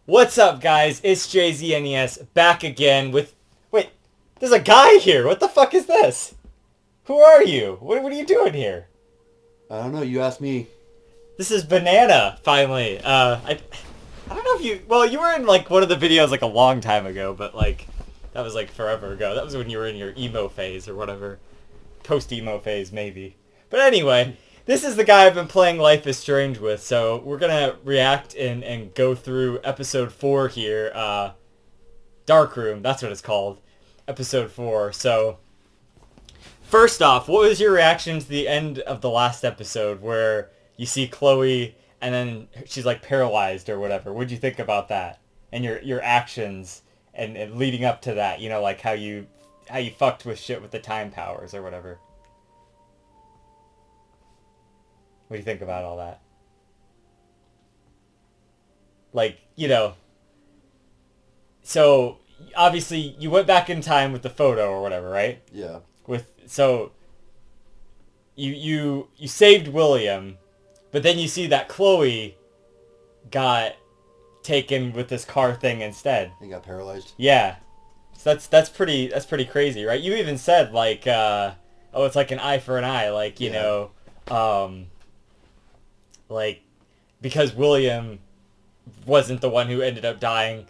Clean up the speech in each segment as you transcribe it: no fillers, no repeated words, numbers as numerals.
What's up, guys? It's JZNES back again with... Wait, there's a guy here! What the fuck is this? Who are you? What are you doing here? I don't know, you asked me. This is Banana, finally. I don't know if you... Well, you were in, like, one of the videos, like, a long time ago, but, like, that was, like, forever ago. That was when you were in your emo phase or whatever. Post-emo phase, maybe. But anyway... This is the guy I've been playing Life is Strange with, so we're gonna react and go through episode 4 here. Darkroom, that's what it's called. Episode 4. So, first off, what was your reaction to the end of the last episode where you see Chloe and then she's like paralyzed or whatever? What'd you think about that? And your actions and leading up to that, you know, like how you fucked with shit with the time powers or whatever. What do you think about all that? Like, you know, so obviously you went back in time with the photo or whatever, right? Yeah. So you saved William, but then you see that Chloe got taken with this car thing instead. He got paralyzed. Yeah. So that's pretty crazy, right? You even said like oh, it's like an eye for an eye, like, you know, like, because William wasn't the one who ended up dying,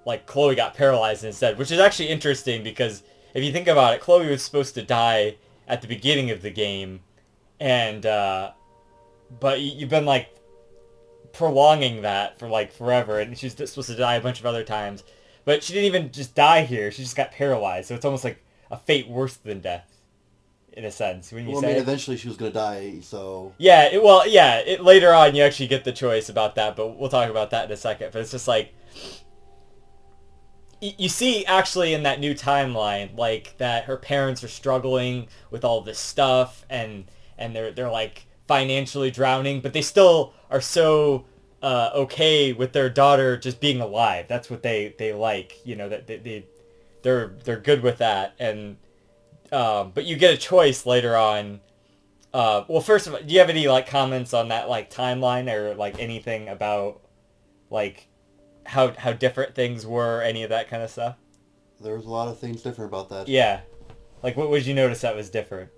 like, Chloe got paralyzed instead, which is actually interesting because if you think about it, Chloe was supposed to die at the beginning of the game, and, but you've been, like, prolonging that for, like, forever, and she's supposed to die a bunch of other times, but she didn't even just die here, she just got paralyzed, so it's almost like a fate worse than death. In a sense, when you say, eventually she was gonna die, so yeah. Later on, you actually get the choice about that, but we'll talk about that in a second. But it's just like you see, actually, in that new timeline, like that her parents are struggling with all this stuff, and they're like financially drowning, but they still are so okay with their daughter just being alive. That's what they like, you know, that they're good with that. And but you get a choice later on. Well, first of all, do you have any, like, comments on that, like, timeline or, like, anything about, like, how different things were, any of that kind of stuff? there was a lot of things different about that. Yeah. Like, what would you notice that was different?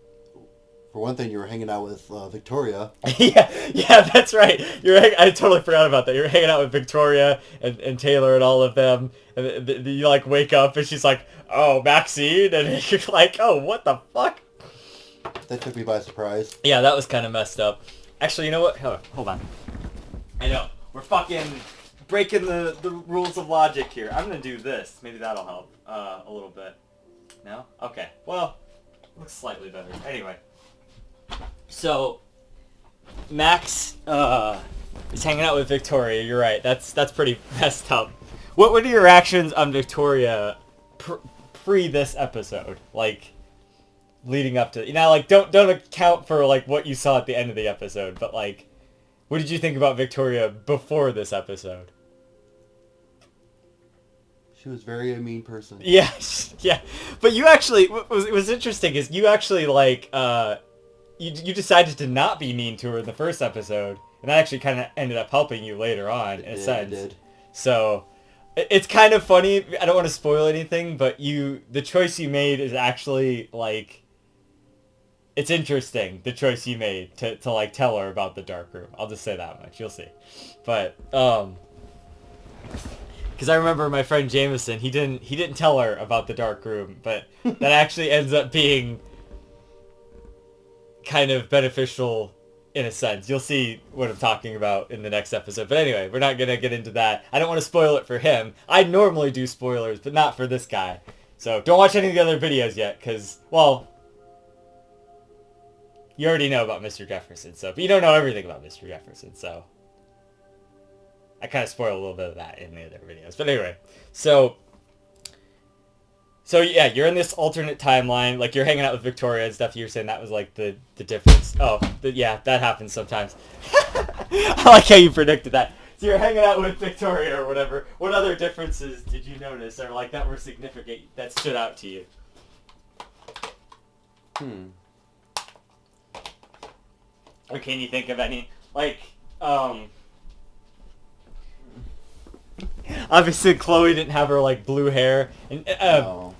For one thing, you were hanging out with Victoria. yeah, that's right. I totally forgot about that. You're hanging out with Victoria and Taylor and all of them, and you, like, wake up and she's like, "Oh, Maxine," and you're like, "Oh, what the fuck?" That took me by surprise. Yeah, that was kind of messed up. Actually, you know what? Hold on. I know. We're fucking breaking the rules of logic here. I'm going to do this. Maybe that'll help a little bit. No? Okay. Well, looks slightly better. Anyway. So, Max is hanging out with Victoria. You're right. That's pretty messed up. What were your reactions on Victoria pre this episode? Like, leading up to, you know, like, don't account for, like, what you saw at the end of the episode, but, like, what did you think about Victoria before this episode? She was very a mean person. Yeah, yeah. But you actually, what was interesting is you actually, like, you decided to not be mean to her in the first episode, and that actually kind of ended up helping you later on, in a sense. It did. So, it's kind of funny. I don't want to spoil anything, but the choice you made is actually, like, it's interesting, the choice you made to like, tell her about the dark room. I'll just say that much. You'll see. But, because I remember my friend Jameson, he didn't tell her about the dark room, but that actually ends up being kind of beneficial in a sense. You'll see what I'm talking about in the next episode. But anyway, we're not going to get into that. I don't want to spoil it for him. I normally do spoilers, but not for this guy. So don't watch any of the other videos yet, because, well, you already know about Mr. Jefferson, but you don't know everything about Mr. Jefferson, so I kind of spoil a little bit of that in the other videos. But anyway, so yeah, you're in this alternate timeline, like, you're hanging out with Victoria and stuff. You were saying that was, like, the difference. Oh, yeah, that happens sometimes. I like how you predicted that. So you're hanging out with Victoria or whatever. What other differences did you notice, or, like, that were significant, that stood out to you? Or can you think of any, like, I'm obviously Chloe didn't have her like blue hair, and No.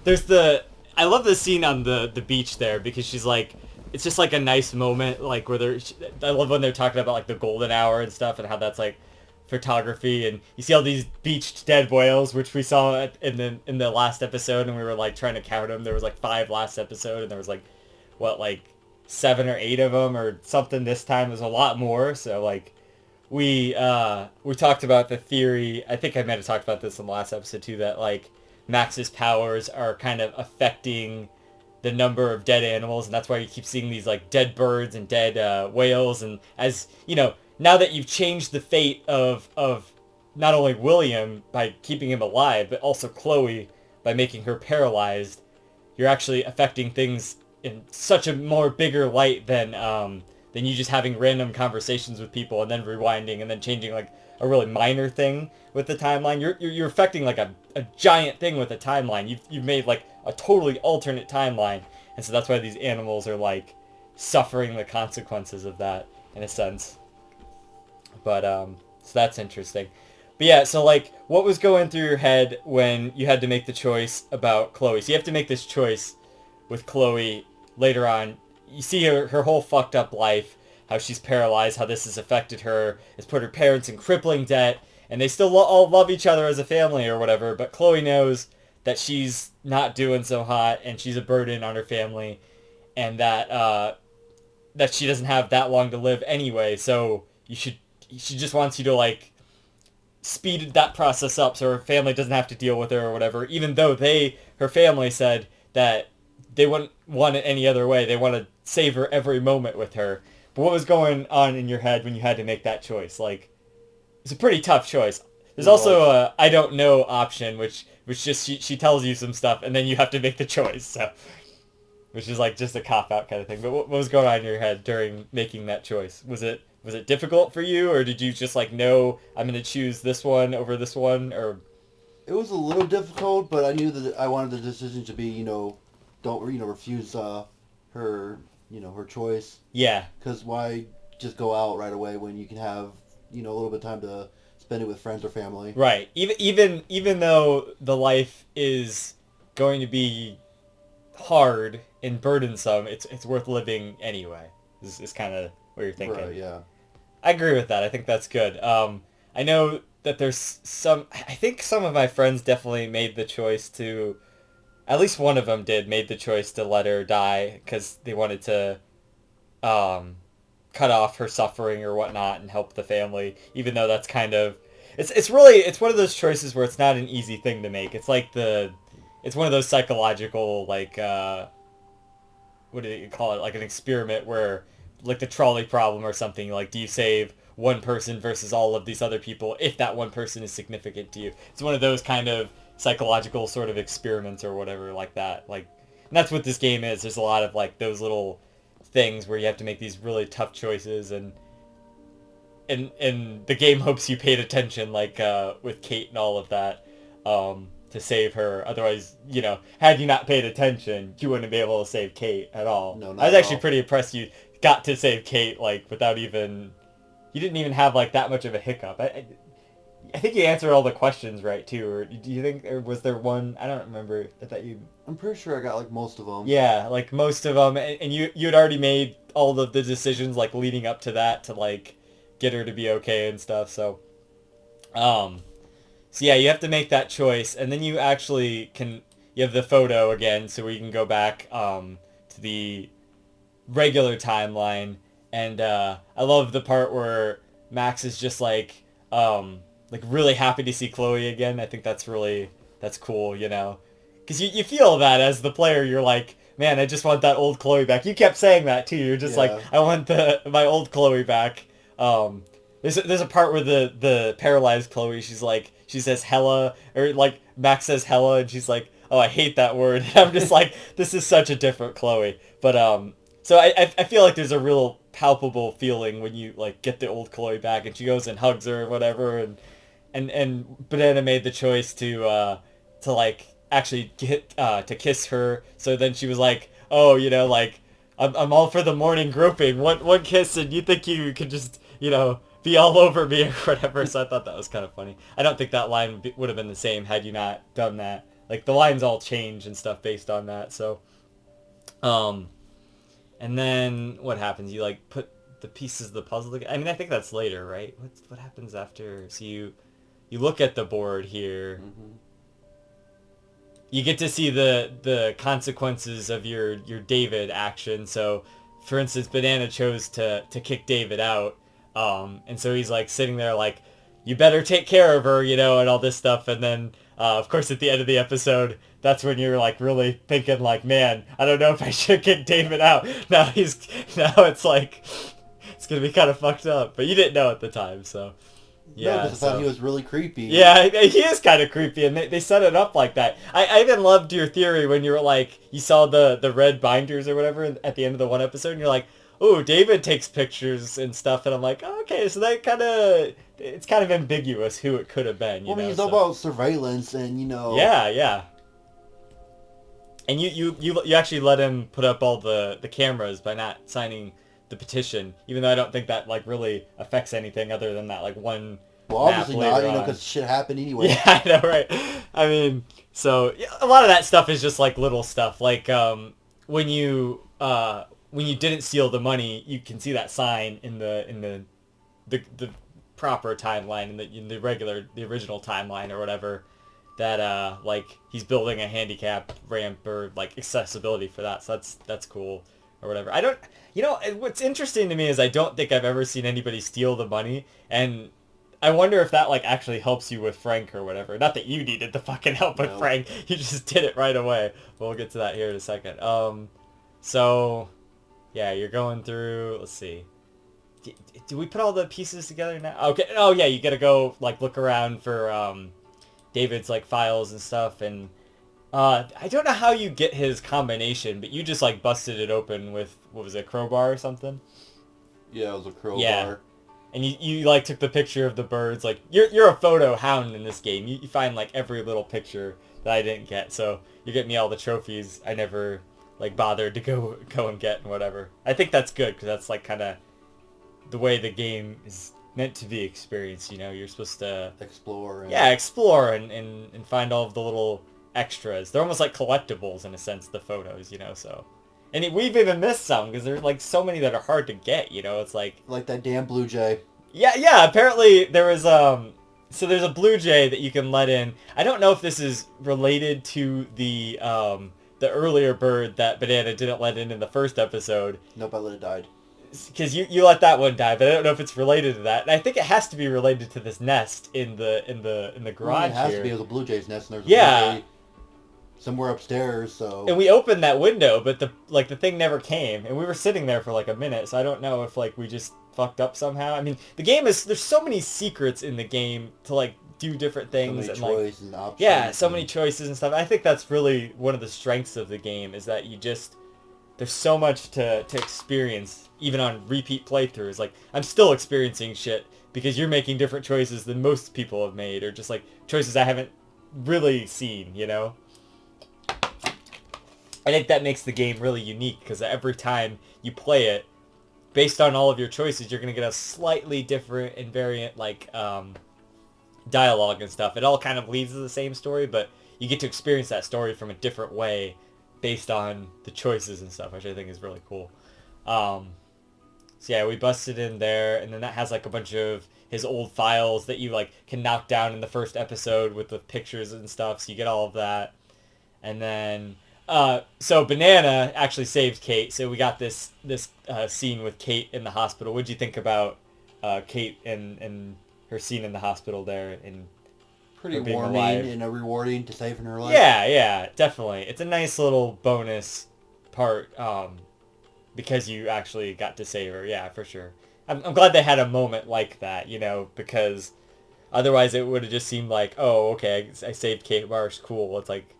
I love the scene on the beach there because she's like, it's just like a nice moment, like where I love when they're talking about like the golden hour and stuff and how that's like photography, and you see all these beached dead whales, which we saw in the last episode, and we were like trying to count them. There was like 5 last episode, and there was like what, like 7 or 8 of them or something this time. There's a lot more. So like we talked about the theory. I think I might have talked about this in the last episode too, that like Max's powers are kind of affecting the number of dead animals, and that's why you keep seeing these like dead birds and dead whales. And as you know, now that you've changed the fate of not only William by keeping him alive, but also Chloe by making her paralyzed, you're actually affecting things in such a more bigger light than you just having random conversations with people and then rewinding and then changing like a really minor thing with the timeline. You're affecting like a giant thing with the timeline. You've made like a totally alternate timeline, and so that's why these animals are like suffering the consequences of that in a sense. But so that's interesting. But yeah, so like what was going through your head when you had to make the choice about Chloe? So you have to make this choice with Chloe later on. You see her whole fucked up life, how she's paralyzed, how this has affected her, it's put her parents in crippling debt, and they still all love each other as a family or whatever, but Chloe knows that she's not doing so hot and she's a burden on her family, and that she doesn't have that long to live anyway, so she just wants you to like speed that process up so her family doesn't have to deal with her or whatever, even though her family said that they wouldn't want it any other way. They want to savor every moment with her. But what was going on in your head when you had to make that choice? Like, it's a pretty tough choice. There's also a I don't know option, which just she tells you some stuff and then you have to make the choice. So, which is like just a cop out kind of thing. But what was going on in your head during making that choice? Was it difficult for you, or did you just like know I'm going to choose this one over this one? Or It was a little difficult, but I knew that I wanted the decision to be, don't refuse her her choice. Yeah. Because why just go out right away when you can have a little bit of time to spend it with friends or family? Right. Even though the life is going to be hard and burdensome, it's worth living anyway. Is kind of what you're thinking. Right. Yeah. I agree with that. I think that's good. I know that there's I think some of my friends definitely made the choice to, at least one of them made the choice to let her die because they wanted to cut off her suffering or whatnot and help the family, even though that's kind of, it's one of those choices where it's not an easy thing to make. It's like it's one of those psychological, like, what do you call it? Like an experiment where, like the trolley problem or something, like, do you save one person versus all of these other people if that one person is significant to you? It's one of those kind of psychological sort of experiments or whatever like that. Like, and that's what this game is. There's a lot of like those little things where you have to make these really tough choices, and the game hopes you paid attention, like with Kate and all of that, to save her. Otherwise, had you not paid attention, you wouldn't be able to save Kate at all. No, not I was at actually all. pretty impressed you got to save Kate, like, without even... You didn't even have, like, that much of a hiccup. I think you answered all the questions right, too. Or do you think... Or was there one... I don't remember. I thought you... I'm pretty sure I got like most of them. Yeah, like most of them. And you had already made all of the decisions, like, leading up to that to, like, get her to be okay and stuff. So yeah, you have to make that choice. And then you actually can... You have the photo again, so we can go back to the regular timeline. And I love the part where Max is just like really happy to see Chloe again. I think that's cool, because you feel that as the player. You're like, man, I just want that old Chloe back. You kept saying that too. You're just like, I want my old Chloe back. There's a part where the paralyzed Chloe, she says hella, or like Max says hella, and she's like, oh, I hate that word. And I'm just like, this is such a different Chloe. But so I feel like there's a real palpable feeling when you like get the old Chloe back, and she goes and hugs her or whatever, and Banana made the choice to like actually get to kiss her. So then she was like, oh, like I'm all for the morning groping. One kiss, and you think you could just be all over me or whatever. So I thought that was kind of funny. I don't think that line would have been the same had you not done that. Like, the lines all change and stuff based on that. So, and then what happens? You like put the pieces of the puzzle together. I mean, I think that's later, right? What happens after? So you look at the board here. Mm-hmm. You get to see the consequences of your David action. So, for instance, Banana chose to kick David out, and so he's like sitting there like, you better take care of her, you know, and all this stuff. And then, of course, at the end of the episode, that's when you're like really thinking like, man, I don't know if I should kick David out. Now it's like, it's gonna be kind of fucked up. But you didn't know at the time, so. Yeah, no, because I thought he was really creepy. Yeah, he is kind of creepy, and they set it up like that. I even loved your theory when you were like, you saw the red binders or whatever at the end of the one episode, and you're like, oh, David takes pictures and stuff, and I'm like, oh, okay, so it's kind of ambiguous who it could have been. I mean, it's all about surveillance, and you know. Yeah, yeah. And you actually let him put up all the cameras by not signing the petition, even though I don't think that like really affects anything other than that like one. Well, obviously not, you know, because shit happened anyway. Yeah, I know, right? I mean, so yeah, a lot of that stuff is just like little stuff, like when you didn't steal the money, you can see that sign in the proper timeline in the original timeline or whatever, that like he's building a handicap ramp or like accessibility for that, so that's cool. Or whatever. I don't, you know, what's interesting to me is I don't think I've ever seen anybody steal the money, and I wonder if that like actually helps you with Frank or whatever. Not that you needed the fucking help with Frank, you just did it right away. We'll get to that here in a second. So, yeah, you're going through, let's see. Do we put all the pieces together now? Okay, oh yeah, you gotta go like look around for David's like files and stuff, and I don't know how you get his combination, but you just like busted it open with, what was it, a crowbar or something? Yeah, it was a crowbar. Yeah. And you like took the picture of the birds. Like, you're a photo hound in this game. You find like every little picture that I didn't get. So you get me all the trophies I never like bothered to go and get and whatever. I think that's good, because that's like kind of the way the game is meant to be experienced, you know? You're supposed to explore. Yeah, explore and find all of the little extras. They're almost like collectibles in a sense, the photos, you know, so. And we've even missed some, because there's like so many that are hard to get, you know, it's like that damn blue jay. Yeah, apparently there was, so there's a blue jay that you can let in. I don't know if this is related to the earlier bird that Banana didn't let in the first episode. Nope, I let it die. Because you let that one die, but I don't know if it's related to that. And I think it has to be related to this nest in the garage. It has here. to be. It was a blue jay's nest, and there's a blue jay somewhere upstairs. So. And we opened that window, but the thing never came, and we were sitting there for like a minute. So I don't know if like we just fucked up somehow. I mean, the game there's so many secrets in the game to like do different things, so many choices and options. Yeah, so many choices and stuff. I think that's really one of the strengths of the game, is that there's so much to experience, even on repeat playthroughs. Like, I'm still experiencing shit because you're making different choices than most people have made, or just like choices I haven't really seen, you know? I think that makes the game really unique, because every time you play it, based on all of your choices, you're going to get a slightly different and variant like dialogue and stuff. It all kind of leads to the same story, but you get to experience that story from a different way based on the choices and stuff, which I think is really cool. So yeah, we busted in there, and then that has like a bunch of his old files that you like can knock down in the first episode with the pictures and stuff, so you get all of that. And then so Banana actually saved Kate, so we got this scene with Kate in the hospital. What'd you think about Kate and her scene in the hospital there? And pretty warming and rewarding to saving her life. Yeah, definitely. It's a nice little bonus part, because you actually got to save her. Yeah, for sure. I'm glad they had a moment like that, you know, because otherwise it would have just seemed like, oh, okay, I saved Kate Marsh, cool. It's like,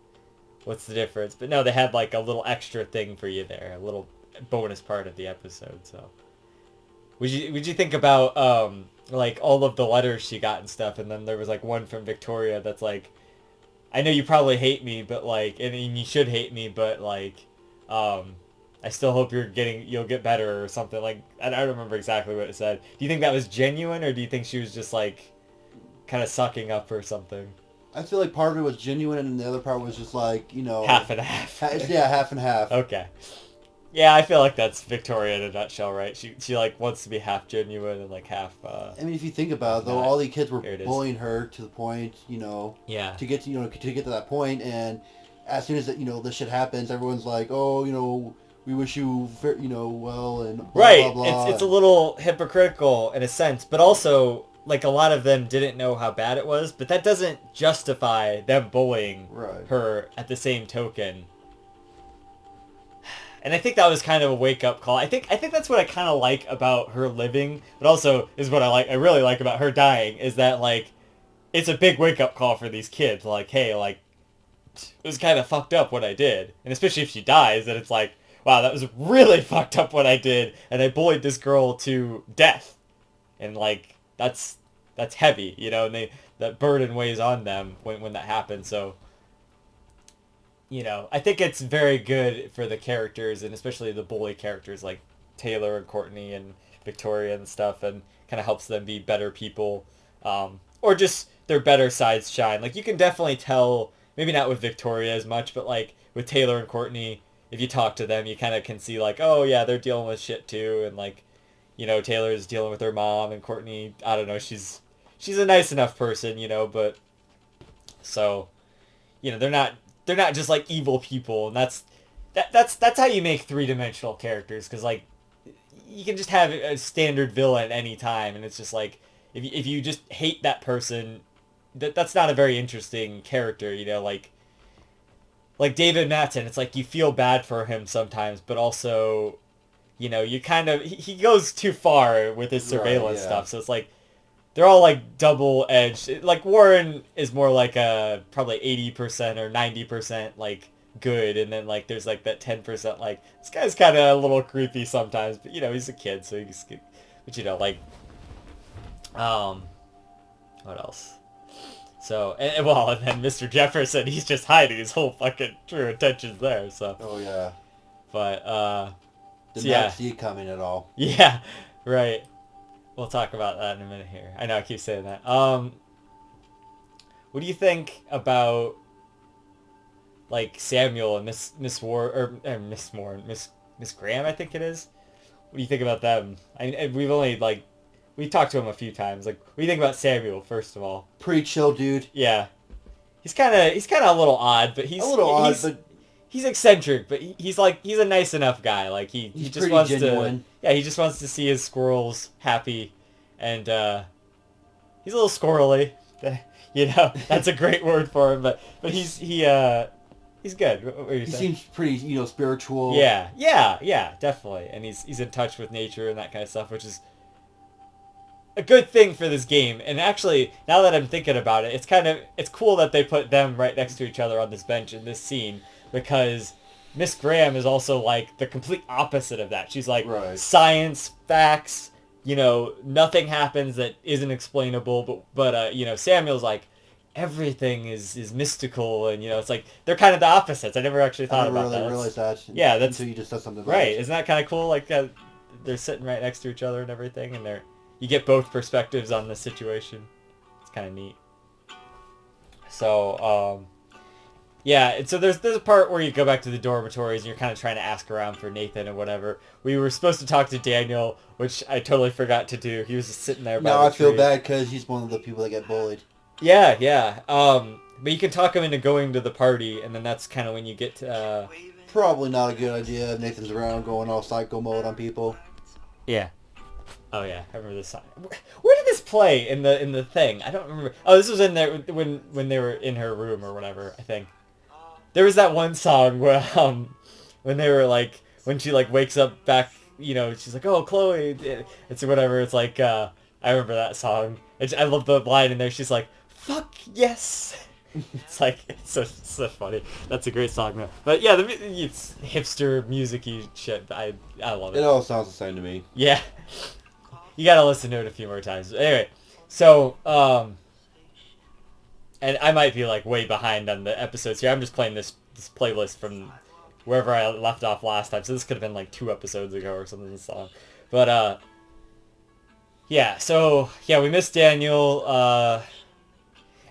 what's the difference? But no, they had like a little extra thing for you there, a little bonus part of the episode. So, would you think about like all of the letters she got and stuff? And then there was like one from Victoria that's like, I know you probably hate me, but like, and you should hate me, but like, I still hope you'll get better or something like. I don't remember exactly what it said. Do you think that was genuine, or do you think she was just like kind of sucking up or something? I feel like part of it was genuine, and the other part was just like, Half and half. Yeah, half and half. Okay. Yeah, I feel like that's Victoria in a nutshell, right? She like wants to be half genuine and like half. I mean, if you think about it, though, all the kids were bullying her to the point, Yeah. to get to that point, and as soon as this shit happens, everyone's like, oh, we wish you, well, and blah, right. blah, blah. It's a little hypocritical in a sense, but also like a lot of them didn't know how bad it was, but that doesn't justify them bullying her at the same token. And I think that was kind of a wake-up call. I think that's what I kind of like about her living, but also is what I really like about her dying, is that, like, it's a big wake-up call for these kids. Like, hey, like, it was kind of fucked up what I did. And especially if she dies, then it's like, wow, that was really fucked up what I did, and I bullied this girl to death. And, like, that's heavy, and that burden weighs on them when that happens, so... I think it's very good for the characters, and especially the bully characters like Taylor and Courtney and Victoria and stuff, and kind of helps them be better people, or just their better sides shine. Like, you can definitely tell, maybe not with Victoria as much, but like with Taylor and Courtney, if you talk to them, you kind of can see like, oh yeah, they're dealing with shit too, and like, Taylor's dealing with her mom, and Courtney, I don't know, she's a nice enough person, but so, they're not just like evil people, and that's how you make three-dimensional characters, because like you can just have a standard villain any time, and it's just like if you just hate that person, that's not a very interesting character, like David Matten. It's like you feel bad for him sometimes, but also you kind of he goes too far with his surveillance stuff, so it's like they're all like double-edged. Like Warren is more like a probably 80% or 90% like good, and then like there's like that 10% like this guy's kind of a little creepy sometimes, but he's a kid, so he's, but like what else? So and then Mr. Jefferson, he's just hiding his whole fucking true intentions there. So oh yeah, but did not see it coming at all. Yeah, right. We'll talk about that in a minute here. I know I keep saying that. What do you think about like Samuel and Miss Graham? I think it is. What do you think about them? We've talked to him a few times. Like, what do you think about Samuel first of all? Pretty chill dude. Yeah, he's kind of a little odd, but he's eccentric, but he's a nice enough guy. Like he just wants genuine. He just wants to see his squirrels happy, and he's a little squirrely. That's a great word for him. But he's good. What were you saying? Seems pretty spiritual. Yeah, definitely. And he's in touch with nature and that kind of stuff, which is a good thing for this game. And actually, now that I'm thinking about it, it's cool that they put them right next to each other on this bench in this scene, because Miss Graham is also like the complete opposite of that. She's like science, facts, nothing happens that isn't explainable, but Samuel's like everything is mystical, and it's like they're kind of the opposites. I never actually thought about that. I never realized that. Yeah, that's until you just said something about right. Isn't that kind of cool? Like they're sitting right next to each other and everything, and you get both perspectives on the situation. It's kind of neat. So yeah, and so there's a part where you go back to the dormitories and you're kind of trying to ask around for Nathan and whatever. We were supposed to talk to Daniel, which I totally forgot to do. He was just sitting there by the tree. I feel bad because he's one of the people that get bullied. Yeah. But you can talk him into going to the party, and then that's kind of when you get to... Probably not a good idea if Nathan's around going all psycho mode on people. Yeah. Oh yeah, I remember this song. Where did this play in the thing? I don't remember. Oh, this was in there when they were in her room or whatever, I think. There was that one song where when they were like, when she like wakes up back, she's like, oh, Chloe, it's whatever. It's like I remember that song. I love the line in there. She's like, fuck yes. It's like it's so funny. That's a great song though. But yeah, it's hipster music-y shit. I love it. It all sounds the same to me. Yeah, you gotta listen to it a few more times. Anyway, so and I might be like way behind on the episodes here. I'm just playing this playlist from wherever I left off last time. So this could have been like 2 episodes ago or something. This song, but yeah. So yeah, we missed Daniel.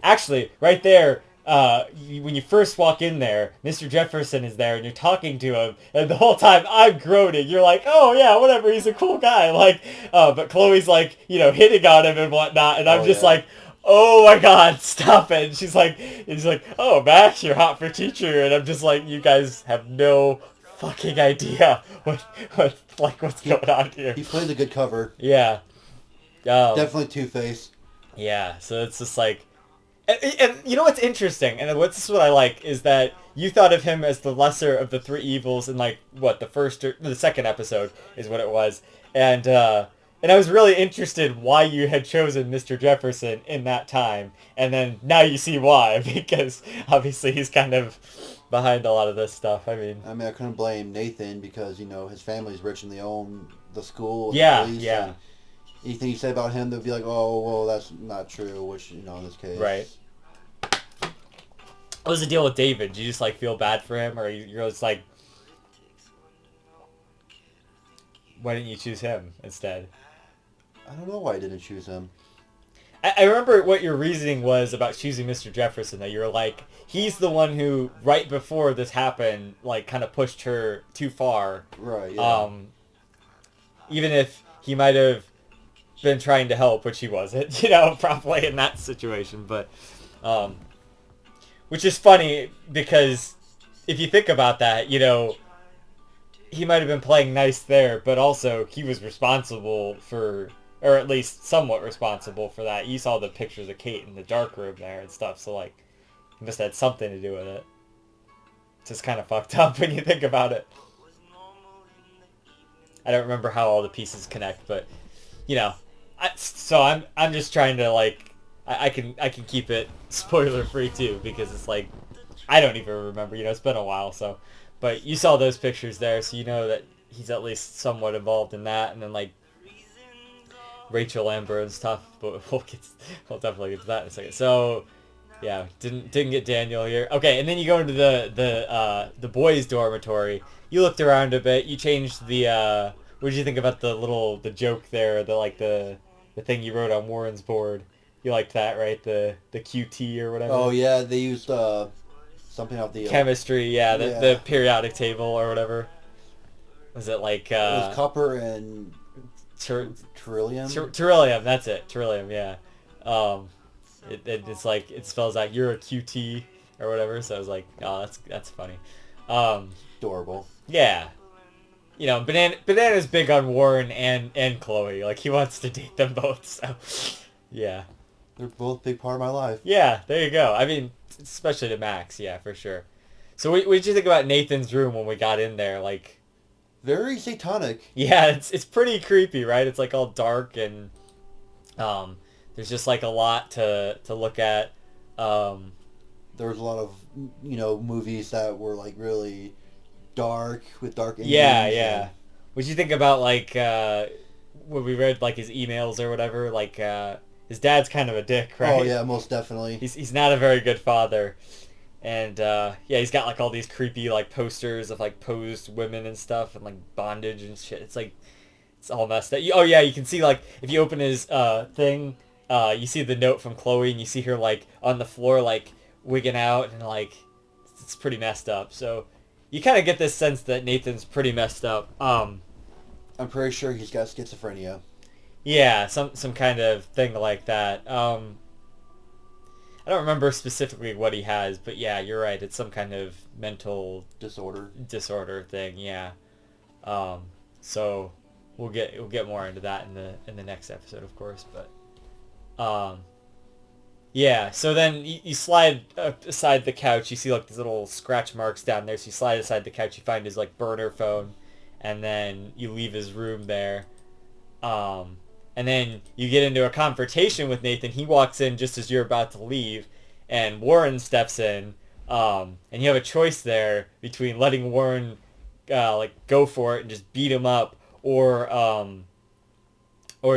Actually, right there. When you first walk in there, Mr. Jefferson is there, and you're talking to him, and the whole time I'm groaning. You're like, "Oh yeah, whatever, he's a cool guy." Like, but Chloe's like, hitting on him and whatnot, and I'm just like, "Oh my God, stop it!" And she's like, "Oh Max, you're hot for teacher," and I'm just like, "You guys have no fucking idea what's going on here." He plays a good cover. Yeah, Definitely Two-Face. yeah. So it's just like. And you know what's interesting, and this is what I like, is that you thought of him as the lesser of the 3 evils in like the second episode is what it was, and I was really interested why you had chosen Mr. Jefferson in that time, and then now you see why, because obviously he's kind of behind a lot of this stuff. I couldn't blame Nathan because his family's rich and they own the school. And yeah, the police, yeah. And anything you say about him, they'll be like, "Oh, well, that's not true," which, in this case. Right. What was the deal with David? Did you just, like, feel bad for him? Or you're just like, why didn't you choose him instead? I don't know why I didn't choose him. I remember what your reasoning was about choosing Mr. Jefferson, that you were like, he's the one who, right before this happened, like, kind of pushed her too far. Right, yeah. Even if he might have been trying to help, which he wasn't, probably in that situation, but which is funny because if you think about that, he might have been playing nice there, but also he was responsible for, or at least somewhat responsible for that. You saw the pictures of Kate in the dark room there and stuff, so like he must have had something to do with it. It's just kind of fucked up when you think about it. I don't remember how all the pieces connect, but so I'm just trying to like I can keep it spoiler free too, because it's like I don't even remember, it's been a while, so but you saw those pictures there, so you know that he's at least somewhat involved in that, and then like Rachel Amber and stuff, but we'll definitely get to that in a second. So yeah, didn't get Daniel here. Okay, and then you go into the boys' dormitory. You looked around a bit. You changed the. What did you think about the joke there? The thing you wrote on Warren's board. You liked that, right? The QT or whatever. Oh yeah, they used something off the chemistry. Yeah, the periodic table or whatever. Was it like? It was copper and beryllium. Beryllium. That's it. Beryllium. Yeah. It's like it spells out you're a QT or whatever. So I was like, oh, that's funny. Adorable. Yeah. Banana's big on Warren and Chloe. Like he wants to date them both. So yeah. They're both a big part of my life. Yeah, there you go. I mean, especially to Max, yeah, for sure. So what did you think about Nathan's room when we got in there? Like, very satanic. Yeah, it's pretty creepy, right? It's like all dark and there's just like a lot to look at. There was a lot of movies that were like really dark with dark endings. Yeah. What'd you think about like when we read like his emails or whatever? Like his dad's kind of a dick, right? Oh yeah, most definitely. He's not a very good father. And he's got like all these creepy like posters of like posed women and stuff and like bondage and shit. It's like it's all messed up. You can see like if you open his thing, you see the note from Chloe and you see her like on the floor like wigging out and like it's pretty messed up. So you kind of get this sense that Nathan's pretty messed up. I'm pretty sure he's got schizophrenia. Yeah, some kind of thing like that. I don't remember specifically what he has, but yeah, you're right. It's some kind of mental disorder thing. Yeah. So we'll get more into that in the next episode, of course. But yeah. So then you slide aside the couch. You see like these little scratch marks down there. So you slide aside the couch. You find his like burner phone, and then you leave his room there. And then you get into a confrontation with Nathan. He walks in just as you're about to leave, and Warren steps in. And you have a choice there between letting Warren go for it and just beat him up, or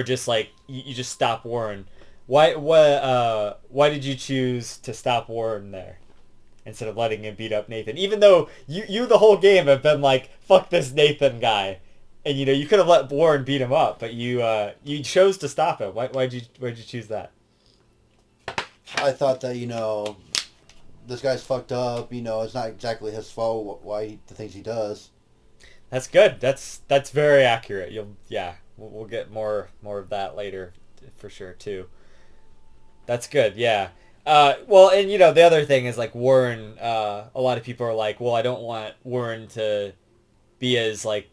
just like you just stop Warren. Why did you choose to stop Warren there? instead of letting him beat up Nathan. Even though you the whole game have been like, fuck this Nathan guy. And, you could have let Warren beat him up, but you chose to stop him. Why'd you choose that? I thought that, this guy's fucked up, it's not exactly his fault the things he does. That's good. That's very accurate. We'll get more of that later for sure too. That's good. Yeah. Well, and the other thing is like Warren, a lot of people are like, well, I don't want Warren to be as like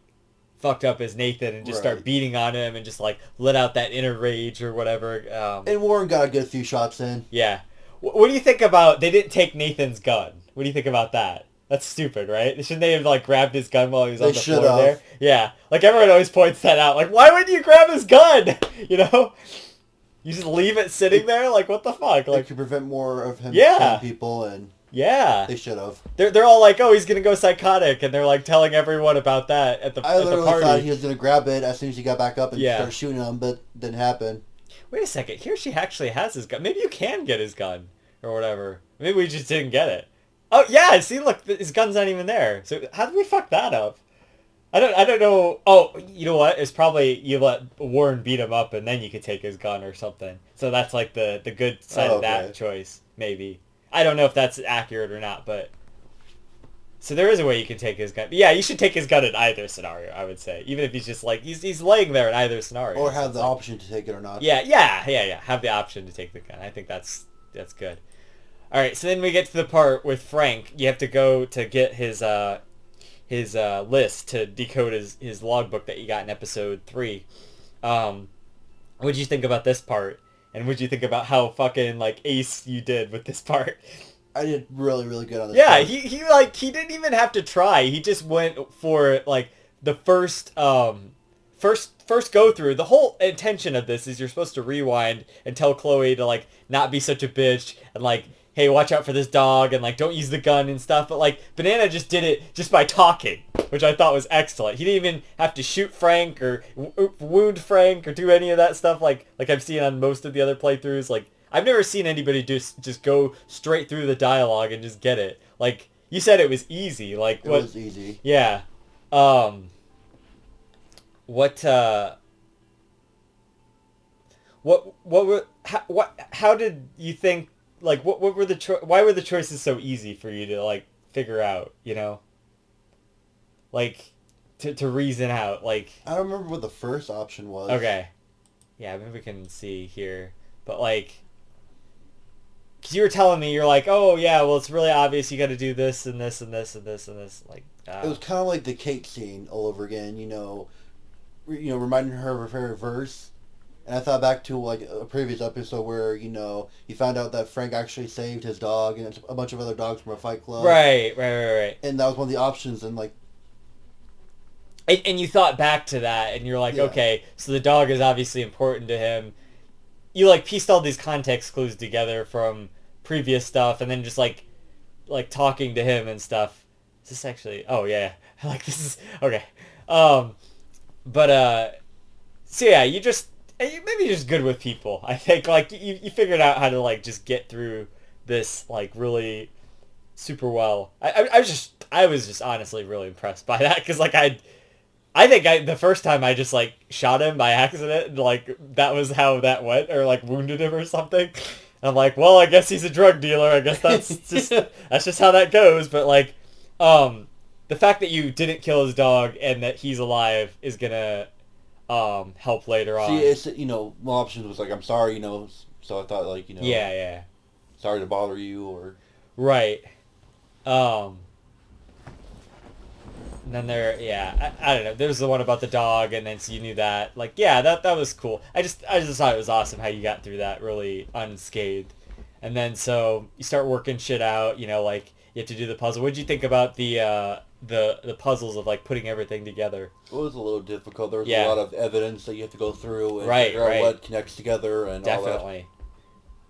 fucked up as Nathan and just start beating on him and just like let out that inner rage or whatever. And Warren got a good few shots in. Yeah. What do you think about, they didn't take Nathan's gun? What do you think about that? That's stupid, right? Shouldn't they have like grabbed his gun while he was on the floor there? Yeah. Like everyone always points that out. Like, why wouldn't you grab his gun? You just leave it sitting there? Like, what the fuck? Like, to prevent more of him killing people, and they should have. They're all like, oh, he's gonna go psychotic, and they're like telling everyone about that at the party. I literally thought he was gonna grab it as soon as he got back up and start shooting him, but didn't happen. Wait a second, here she actually has his gun. Maybe you can get his gun or whatever. Maybe we just didn't get it. Oh yeah, see, look, his gun's not even there. So how did we fuck that up? I don't know. Oh, you know what? It's probably you let Warren beat him up and then you could take his gun or something. So that's like the good side of that choice, maybe. I don't know if that's accurate or not, but... So there is a way you can take his gun. But yeah, you should take his gun in either scenario, I would say. Even if he's just like, he's laying there in either scenario. Or have the option to take it or not. Yeah. Have the option to take the gun. I think that's good. Alright, so then we get to the part with Frank. You have to go to get his list to decode his logbook that you got in episode 3. What'd you think about this part? And what'd you think about how fucking like ace you did with this part? I did really, really good on this. Yeah, part. he didn't even have to try. He just went for like the first go through. The whole intention of this is you're supposed to rewind and tell Chloe to like not be such a bitch and like, hey, watch out for this dog and like don't use the gun and stuff. But like Banana just did it just by talking, which I thought was excellent. He didn't even have to shoot Frank or wound Frank or do any of that stuff like I've seen on most of the other playthroughs. Like I've never seen anybody just go straight through the dialogue and just get it. Like you said, it was easy. Like it was easy. Yeah. How did you think? Like, what were why were the choices so easy for you to, like, figure out, Like, to reason out, like... I don't remember what the first option was. Okay. Yeah, maybe we can see here. But, like... Because you were telling me, you're like, oh, yeah, well, it's really obvious you gotta do this and this and this and this and this. Like, It was kind of like the cake scene all over again, reminding her of her verse. And I thought back to like a previous episode where, he found out that Frank actually saved his dog and a bunch of other dogs from a fight club. Right. And that was one of the options, and like... And you thought back to that, and you're like, okay, so the dog is obviously important to him. You like pieced all these context clues together from previous stuff, and then just like talking to him and stuff. Is this actually... Oh, yeah. Like, this is... Okay. So yeah, maybe you're just good with people. I think, like, you figured out how to, like, just get through this, like, really super well. I was just honestly really impressed by that, because, like, I think the first time I just, like, shot him by accident, and, like, that was how that went, or, like, wounded him or something. And I'm like, well, I guess he's a drug dealer. I guess that's just how that goes. But, like, the fact that you didn't kill his dog and that he's alive is gonna... help later on. See, it's, one option was like, I'm sorry, so I thought, like, Yeah. Sorry to bother you, or... Right. And then I don't know, there's the one about the dog, and then so you knew that. Like, yeah, that was cool. I just thought it was awesome how you got through that really unscathed. And then so you start working shit out, like, you have to do the puzzle. What did you think about the puzzles of like putting everything together? It was a little difficult. There was a lot of evidence that you have to go through and figure out what connects together and definitely.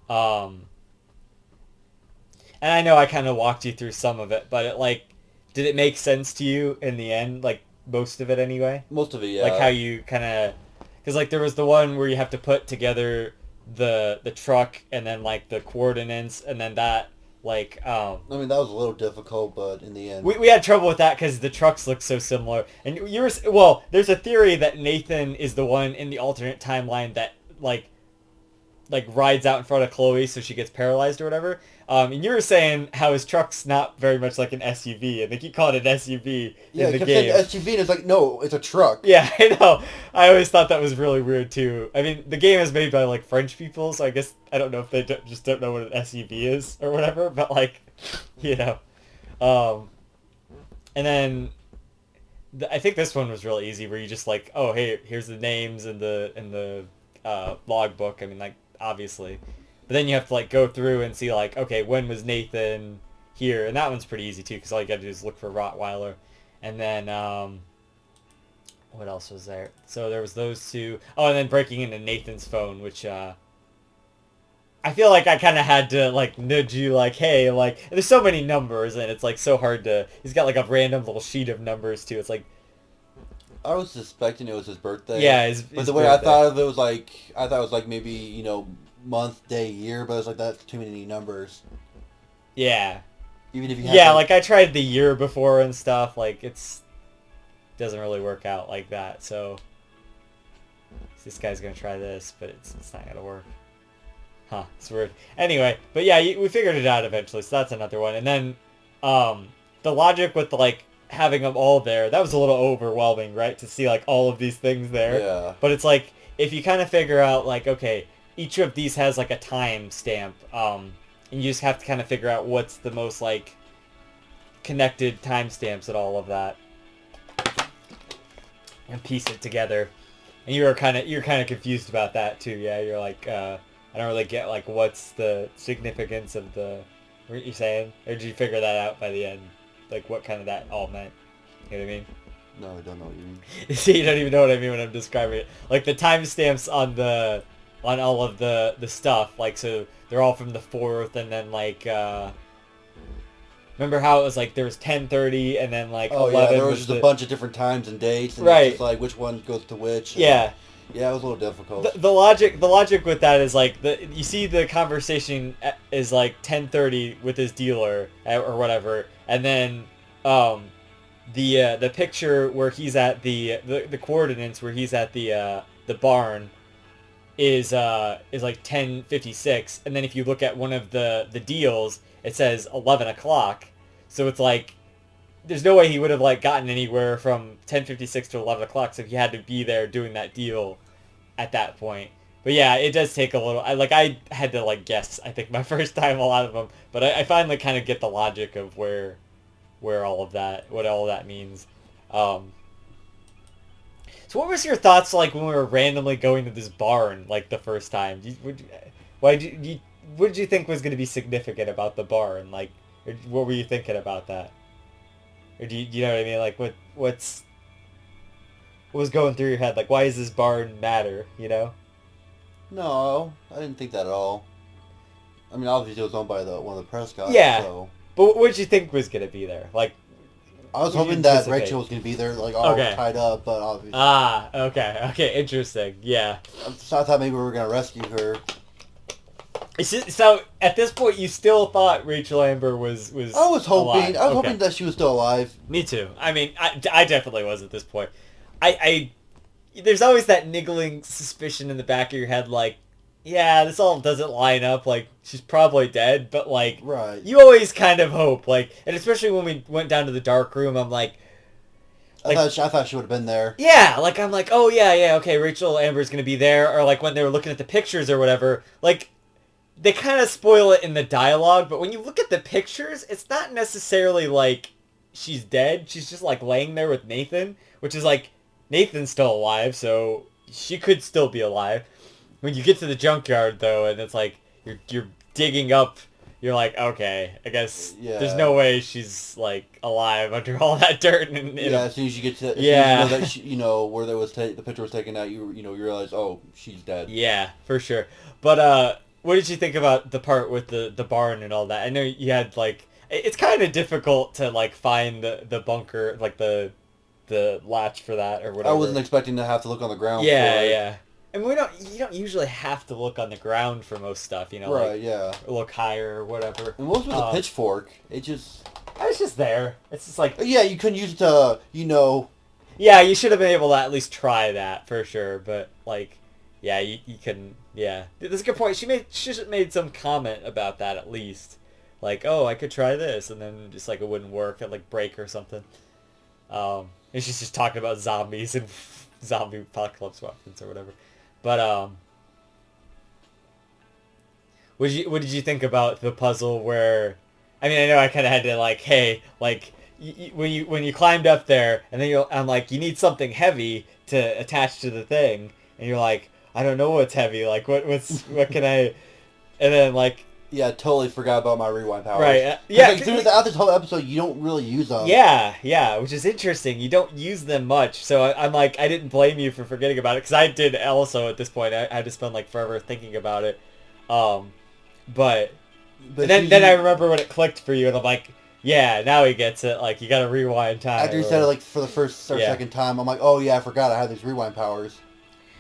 All that. And I know I kind of walked you through some of it, but did it make sense to you in the end? Like most of it anyway? Most of it, yeah. Like how you kind of, because like there was the one where you have to put together the truck and then like the coordinates and then that Like, I mean, that was a little difficult, but in the end... we had trouble with that because the trucks look so similar. And well, there's a theory that Nathan is the one in the alternate timeline that, like rides out in front of Chloe so she gets paralyzed or whatever. And you were saying how his truck's not very much like an SUV, and they keep calling it an SUV in the game. Yeah, SUV, and it's like, no, it's a truck. Yeah, I know. I always thought that was really weird too. I mean, the game is made by like French people, so I guess I don't know if they just don't know what an SUV is or whatever. But like, you know, and then I think this one was really easy, where you just like, oh hey, here's the names in the logbook. I mean, like, obviously, but then you have to like go through and see like, okay, when was Nathan here? And that one's pretty easy too, because all you gotta do is look for Rottweiler. And then what else was there? So there was those two. Oh, and then breaking into Nathan's phone, which I feel like I kind of had to like nudge you, like, hey, like, there's so many numbers and it's like so hard to. He's got like a random little sheet of numbers too. It's like, I was suspecting it was his birthday. yeah, but the way birthday. I thought of it was like, I thought it was like maybe, you know, month, day, year, but it's like, that's too many numbers. Yeah. Even if you have, Yeah, like I tried the year before and stuff. Like, doesn't really work out like that. So this guy's gonna try this, but it's not gonna work. Huh? It's weird. Anyway, but yeah, we figured it out eventually. So that's another one. And then the logic with like having them all there, that was a little overwhelming, right? To see like all of these things there. Yeah. But it's like, if you kind of figure out like, okay, each of these has like a time stamp, and you just have to kind of figure out what's the most like connected timestamps and all of that, and piece it together. And you're kind of confused about that too. Yeah, you're like, I don't really get like what's the significance of the. What you saying? Or did you figure that out by the end? Like what kind of that all meant? You know what I mean? No, I don't know what you mean. See, you don't even know what I mean when I'm describing it. Like the timestamps on all of the stuff. Like, so they're all from the 4th, and then like remember how it was like there was 10:30 and then like 11. Yeah, there was just a bunch of different times and dates, and right. It's just like which one goes to which. Yeah. Yeah, it was a little difficult. The logic with that is like you see the conversation is like 10:30 with his dealer or whatever, and then the picture where he's at the coordinates where he's at the barn is like 10:56, and then if you look at one of the deals, it says 11 o'clock. So it's like there's no way he would have like gotten anywhere from 10:56 to 11 o'clock. So he had to be there doing that deal at that point. But yeah, it does take a little. I had to like guess. I think my first time a lot of them, but I finally kind of get the logic of where all of that, what all of that means. So what was your thoughts like when we were randomly going to this barn like the first time? What did you think was going to be significant about the barn? Like, what were you thinking about that? Or do you know what I mean? Like, what was going through your head? Like, why does this barn matter? You know? No, I didn't think that at all. I mean, obviously it was owned by one of the Prescotts. Yeah. So. But what did you think was going to be there? Like, I was hoping that Rachel was going to be there, like, all tied up, but obviously. Ah, okay, interesting, yeah. So I thought maybe we were going to rescue her. So at this point, you still thought Rachel Amber was I was hoping. alive. I was hoping that she was still alive. Me too. I mean, I definitely was at this point. There's always that niggling suspicion in the back of your head, like, yeah, this all doesn't line up. Like, she's probably dead, but like, right. You always kind of hope, like, and especially when we went down to the dark room, I'm like. I thought she would have been there. Yeah, like I'm like, oh yeah, okay, Rachel Amber's gonna be there, or like when they were looking at the pictures or whatever, like. They kind of spoil it in the dialogue, but when you look at the pictures, it's not necessarily like she's dead. She's just like laying there with Nathan, which is like Nathan's still alive, so she could still be alive. When you get to the junkyard though, and it's like you're digging up, you're like, okay, I guess there's no way she's like alive under all that dirt. And as soon as you get to you know that she, where there was the picture was taken out, you realize, oh, she's dead. Yeah, for sure. But what did you think about the part with the barn and all that? I know you had like it's kind of difficult to like find the bunker, like the latch for that or whatever. I wasn't expecting to have to look on the ground. Yeah. And you don't usually have to look on the ground for most stuff, you know, Right, like, yeah. or look higher or whatever. And most with a pitchfork, it just... It's just there. It's just like... Yeah, you couldn't use it to, you know... Yeah, you should have been able to at least try that, for sure, but, like, yeah, you couldn't, yeah. That's a good point. She should have made some comment about that, at least. Like, oh, I could try this, and then just, like, it wouldn't work, it'd, like, break or something. And she's just talking about zombies and zombie apocalypse weapons or whatever. But, what did you think about the puzzle where... I mean, I know I kind of had to, like, hey, like... when you climbed up there, and then I'm like, you need something heavy to attach to the thing, and you're like, I don't know what's heavy, like what can I, and then like, yeah, I totally forgot about my rewind powers. Right, yeah. Like, throughout this whole episode, you don't really use them. Yeah, which is interesting. You don't use them much, so I'm like, I didn't blame you for forgetting about it, because I did also at this point. I had to spend like forever thinking about it, but then I remember when it clicked for you, and I'm like, yeah, now he gets it. Like, you gotta rewind time. After you said it, like, for the first or second time, I'm like, oh, yeah, I forgot I have these rewind powers.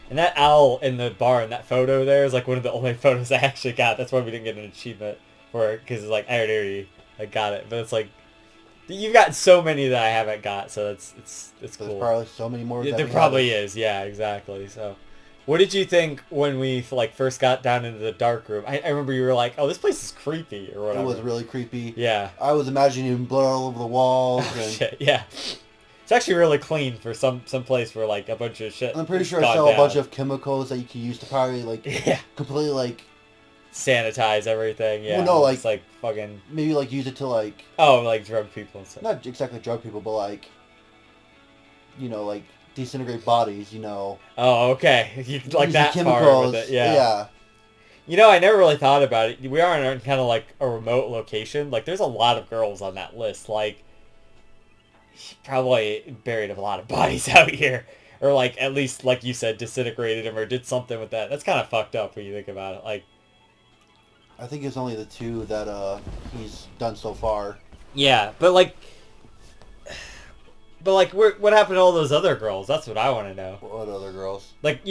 And that owl in the bar in that photo there is, like, one of the only photos I actually got. That's why we didn't get an achievement for it, because it's like, I already got it. But it's like, you've got so many that I haven't got, so it's cool. There's probably so many more. There probably is, yeah, exactly. So, what did you think when we, like, first got down into the dark room? I remember you were like, oh, this place is creepy, or whatever. It was really creepy. Yeah. I was imagining blood all over the walls. Oh, and... shit, yeah. It's actually really clean for some place where, like, a bunch of shit... I'm pretty sure I saw a bunch of chemicals that you can use to probably, like, completely, like... sanitize everything, yeah. Well, no, like... It's like, fucking... Maybe, like, use it to, like... Oh, like, drug people and stuff. Not exactly drug people, but, like... You know, like... disintegrate bodies, you know. Oh, okay. You like that far with it, yeah. Yeah. You know, I never really thought about it. We are in kind of like a remote location. Like, there's a lot of girls on that list. Like, she probably buried a lot of bodies out here. Or, like, at least, like you said, disintegrated them or did something with that. That's kind of fucked up when you think about it. Like, I think it's only the two that he's done so far. Yeah, but, like... But, like, what happened to all those other girls? That's what I want to know. What other girls? Like,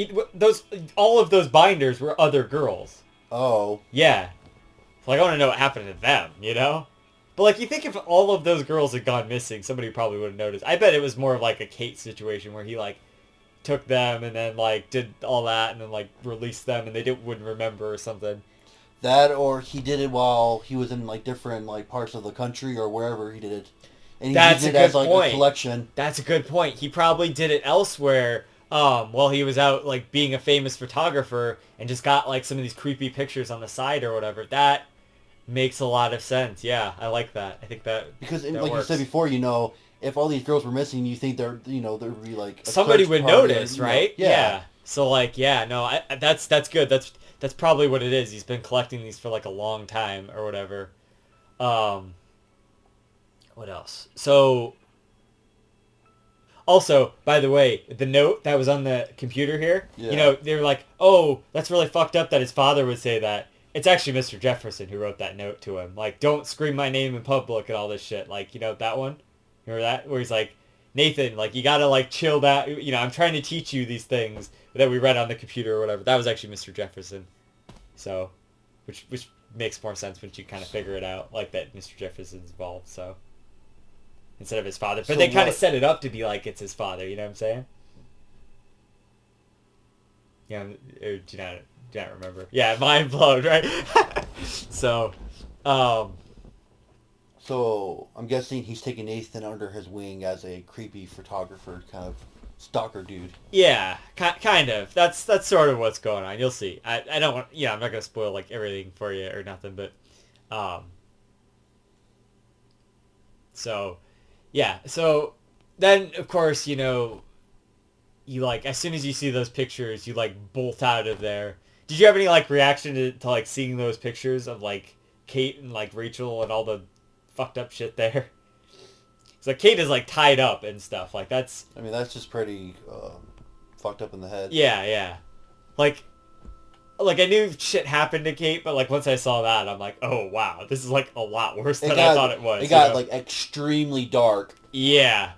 all of those binders were other girls. Oh. Yeah. Like, I want to know what happened to them, you know? But, like, you think if all of those girls had gone missing, somebody probably would have noticed. I bet it was more of, like, a Kate situation where he, like, took them and then, like, did all that and then, like, released them and they wouldn't remember or something. That, or he did it while he was in, like, different, like, parts of the country or wherever he did it. And he That's used a it as, good like, point. a collection. That's a good point. He probably did it elsewhere while he was out, like, being a famous photographer and just got, like, some of these creepy pictures on the side or whatever. That makes a lot of sense. Yeah, I like that. I think that Because, that like works. you said before, you know, if all these girls were missing, you think there would be, like, a somebody search would party notice, or, right? Yeah. So, like, yeah, no, that's good. That's probably what it is. He's been collecting these for, like, a long time or whatever. What else? So... Also, by the way, the note that was on the computer here, you know, they were like, oh, that's really fucked up that his father would say that. It's actually Mr. Jefferson who wrote that note to him. Like, don't scream my name in public and all this shit. Like, you know, that one? Remember that? Where he's like, Nathan, like, you gotta, like, chill that. You know, I'm trying to teach you these things that we read on the computer or whatever. That was actually Mr. Jefferson. So, which makes more sense once you kind of figure it out, like, that Mr. Jefferson's involved, so... Instead of his father. But So they kind of set it up to be like it's his father, you know what I'm saying? Yeah, do you not remember? Yeah, mind blown, right? So, So, I'm guessing he's taking Nathan under his wing as a creepy photographer, kind of stalker dude. Yeah, kind of. That's sort of what's going on. You'll see. I don't want... Yeah, I'm not going to spoil, like, everything for you or nothing, but... So... Yeah, so then, of course, you know, you, like, as soon as you see those pictures, you, like, bolt out of there. Did you have any, like, reaction to like, seeing those pictures of, like, Kate and, like, Rachel and all the fucked up shit there? It's like, Kate is, like, tied up and stuff. Like, that's... I mean, that's just pretty fucked up in the head. Yeah. Like, I knew shit happened to Kate, but, like, once I saw that, I'm like, oh, wow, this is, like, a lot worse than I thought it was. It got, like, extremely dark. Yeah.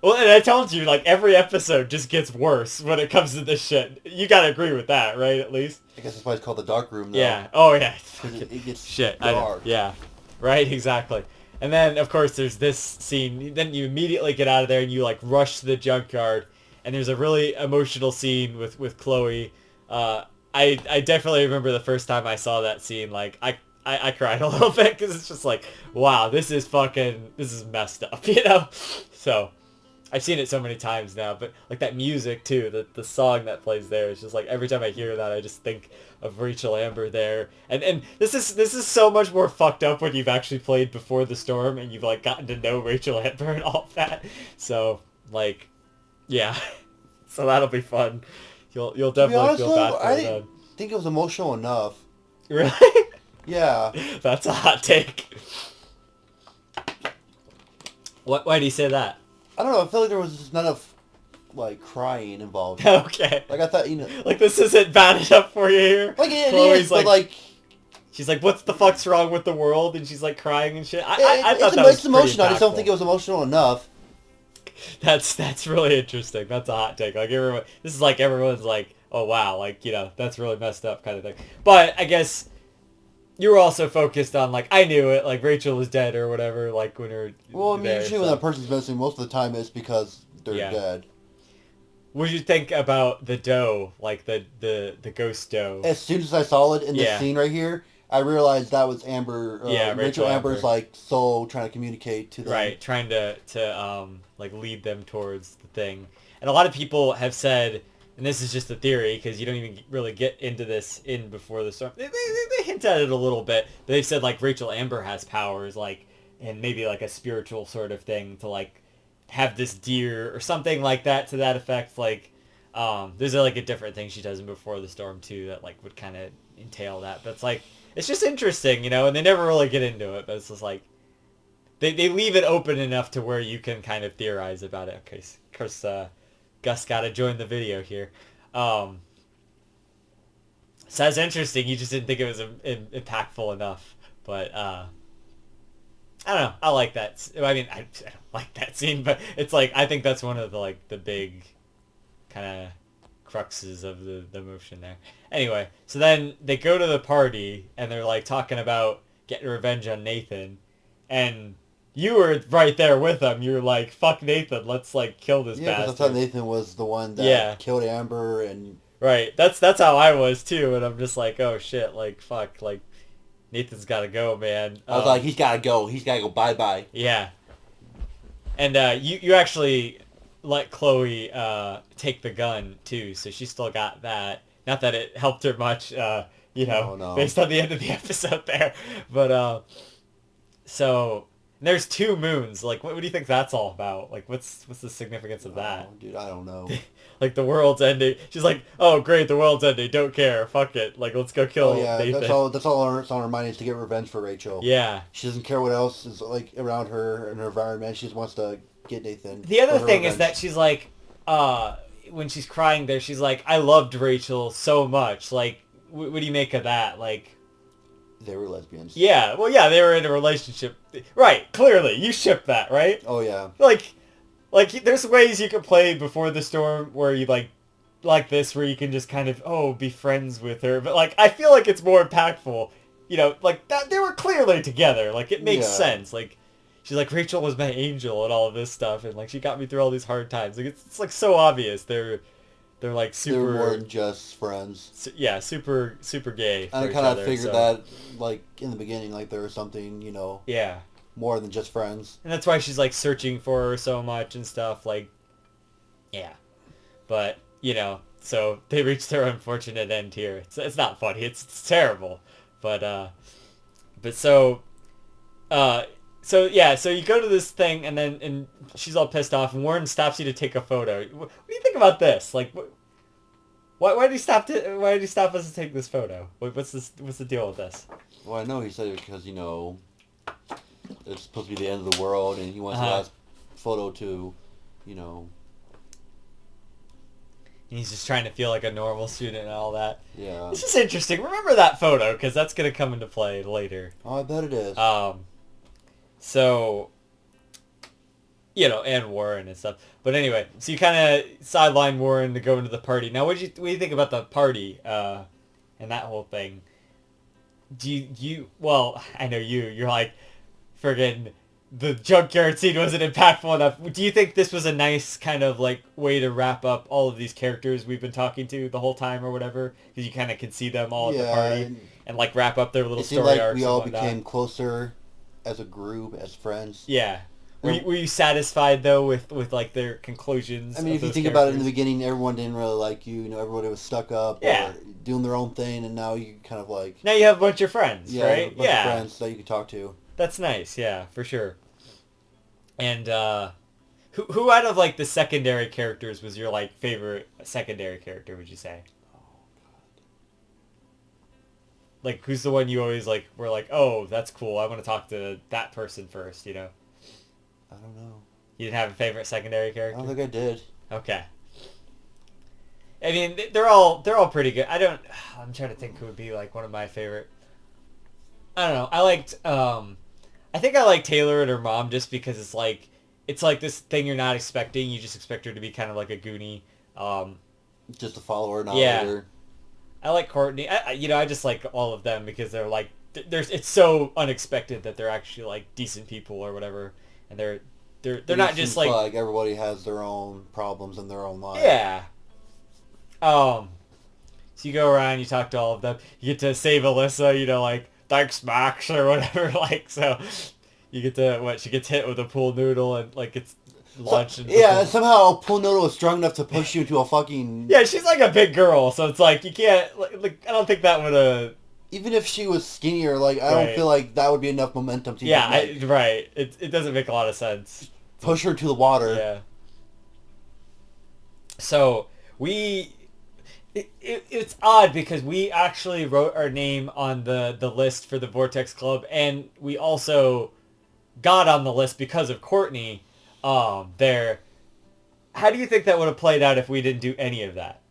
Well, and I told you, like, every episode just gets worse when it comes to this shit. You gotta agree with that, right, at least? I guess that's why it's called the dark room, though. Yeah. Oh, yeah. Because it gets shit. dark. I know. Yeah. Right, exactly. And then, of course, there's this scene. Then you immediately get out of there and you, like, rush to the junkyard. And there's a really emotional scene with Chloe. I definitely remember the first time I saw that scene, like, I cried a little bit because it's just like, wow, this is messed up, you know? So, I've seen it so many times now, but like that music too, the song that plays there, it's just like every time I hear that, I just think of Rachel Amber there. And this is so much more fucked up when you've actually played Before the Storm and you've like gotten to know Rachel Amber and all of that. So, like, yeah. So that'll be fun. You'll definitely feel bad for I it. didn't think it was emotional enough. Really? Yeah. That's a hot take. Why do you say that? I don't know. I feel like there was just none of like crying involved. Okay. Like I thought, you know, like this isn't bad enough for you here. like it Chloe's is, but like she's like, "What's the fuck's wrong with the world?" And she's like crying and shit. I thought that was it's emotional. I just don't impactful. think it was emotional enough. That's really interesting. That's a hot take. Like this is like everyone's like, "Oh wow," like you know, that's really messed up kind of thing. But I guess you were also focused on like I knew it, like Rachel was dead or whatever. Like when her Well, I mean, usually when that person's missing, most of the time it's because they're dead. What did you think about the doe, like the ghost doe? As soon as I saw it in this scene right here, I realized that was Amber. Rachel Amber's like soul trying to communicate to them. Right, trying to like lead them towards the thing. And a lot of people have said, and this is just a theory because you don't even really get into this in Before the Storm. They hint at it a little bit, but they've said like Rachel Amber has powers, like, and maybe like a spiritual sort of thing to like have this deer or something like that to that effect. Like, there's like a different thing she does in Before the Storm too that like would kind of entail that. But it's like, it's just interesting, you know, and they never really get into it, but it's just like, they leave it open enough to where you can kind of theorize about it. Okay, of course, Gus got to join the video here. So that's interesting. You just didn't think it was impactful enough, but I don't know. I like that. I mean, I don't like that scene, but it's like I think that's one of the like the big kind of cruxes of the motion there. Anyway, so then they go to the party and they're like talking about getting revenge on Nathan, and you were right there with them. You were like, "Fuck Nathan, let's like kill this bastard." Yeah, because I thought Nathan was the one that killed Amber and. Right, that's how I was too, and I'm just like, oh shit, like fuck, like Nathan's gotta go, man. I was like, he's gotta go. He's gotta go. Bye. Yeah. And you actually let Chloe take the gun too, so she still got that. Not that it helped her much, you know, no. based on the end of the episode there. But so there's two moons. Like, what do you think that's all about? Like, what's the significance of that? Oh, dude, I don't know. Like, the world's ending. She's like, oh, great, the world's ending. Don't care. Fuck it. Like, let's go kill Nathan. That's all it's on her mind is to get revenge for Rachel. Yeah. She doesn't care what else is, like, around her and her environment. She just wants to get Nathan. The other thing is that she's like, when she's crying there, she's like, I loved Rachel so much. Like, what do you make of that? Like... They were lesbians. Yeah, well, yeah, they were in a relationship. Right, clearly. You ship that, right? Oh, yeah. Like, there's ways you can play Before the Storm where you, like this, where you can just kind of, be friends with her. But, like, I feel like it's more impactful. You know, like, that they were clearly together. Like, it makes sense. Like, she's like, Rachel was my angel and all of this stuff. And, like, she got me through all these hard times. Like, it's like, so obvious. They're like super... They're more than just friends. Yeah, super gay for I each kind of other, figured that, like, in the beginning, like, there was something, you know... Yeah. More than just friends. And that's why she's, like, searching for her so much and stuff, like... Yeah. But, you know, so they reached their unfortunate end here. It's not funny. It's terrible. But so... So you go to this thing and she's all pissed off and Warren stops you to take a photo. What do you think about this? Like, why did he stop us to take this photo? What's the deal with this? Well, I know he said it because, you know, it's supposed to be the end of the world and he wants the last photo to, you know... And he's just trying to feel like a normal student and all that. Yeah. It's just interesting. Remember that photo because that's going to come into play later. Oh, I bet it is. So, and Warren and stuff. But anyway, so you kind of sideline Warren to go into the party. Now, what do you think about the party and that whole thing? Well, I know you're like, friggin' the junkyard scene wasn't impactful enough. Do you think this was a nice kind of like way to wrap up all of these characters we've been talking to the whole time or whatever? Because you kind of can see them all at the party and like wrap up their little it seemed story like arcs. we all and whatnot. became closer as a group, as friends. Yeah. Were you satisfied though with like their conclusions? I mean, if you think about it in the beginning, everyone didn't really like you. You know, everybody was stuck up or doing their own thing, and now you kind of like... Now you have a bunch of friends, right? A bunch of friends that you can talk to. That's nice, yeah, for sure. And who out of like the secondary characters was your like favorite secondary character, would you say? Oh, God. Like, who's the one you always like were like, oh, that's cool, I want to talk to that person first, I don't know. You didn't have a favorite secondary character? I don't think I did. Okay. I mean, they're all pretty good. I'm trying to think who would be like one of my favorite. I don't know. I think I like Taylor and her mom just because it's like this thing you're not expecting. You just expect her to be kind of like a Goonie. Just a follower, not yeah. leader. I like Courtney. I just like all of them because they're like it's so unexpected that they're actually like decent people or whatever, and they're not just like everybody has their own problems in their own life. Yeah. So you go around, you talk to all of them. You get to save Alyssa, like, thanks, Max, or whatever. Like, so you get to, she gets hit with a pool noodle and, like, it's launched. Somehow a pool noodle is strong enough to push you into a fucking... Yeah, she's like a big girl, so it's like, you can't, like I don't think that would have... Even if she was skinnier, like, I don't feel like that would be enough momentum to... Yeah, right. It doesn't make a lot of sense. Push her to the water. Yeah. So, it's odd because we actually wrote our name on the list for the Vortex Club, and we also got on the list because of Courtney there. How do you think that would have played out if we didn't do any of that?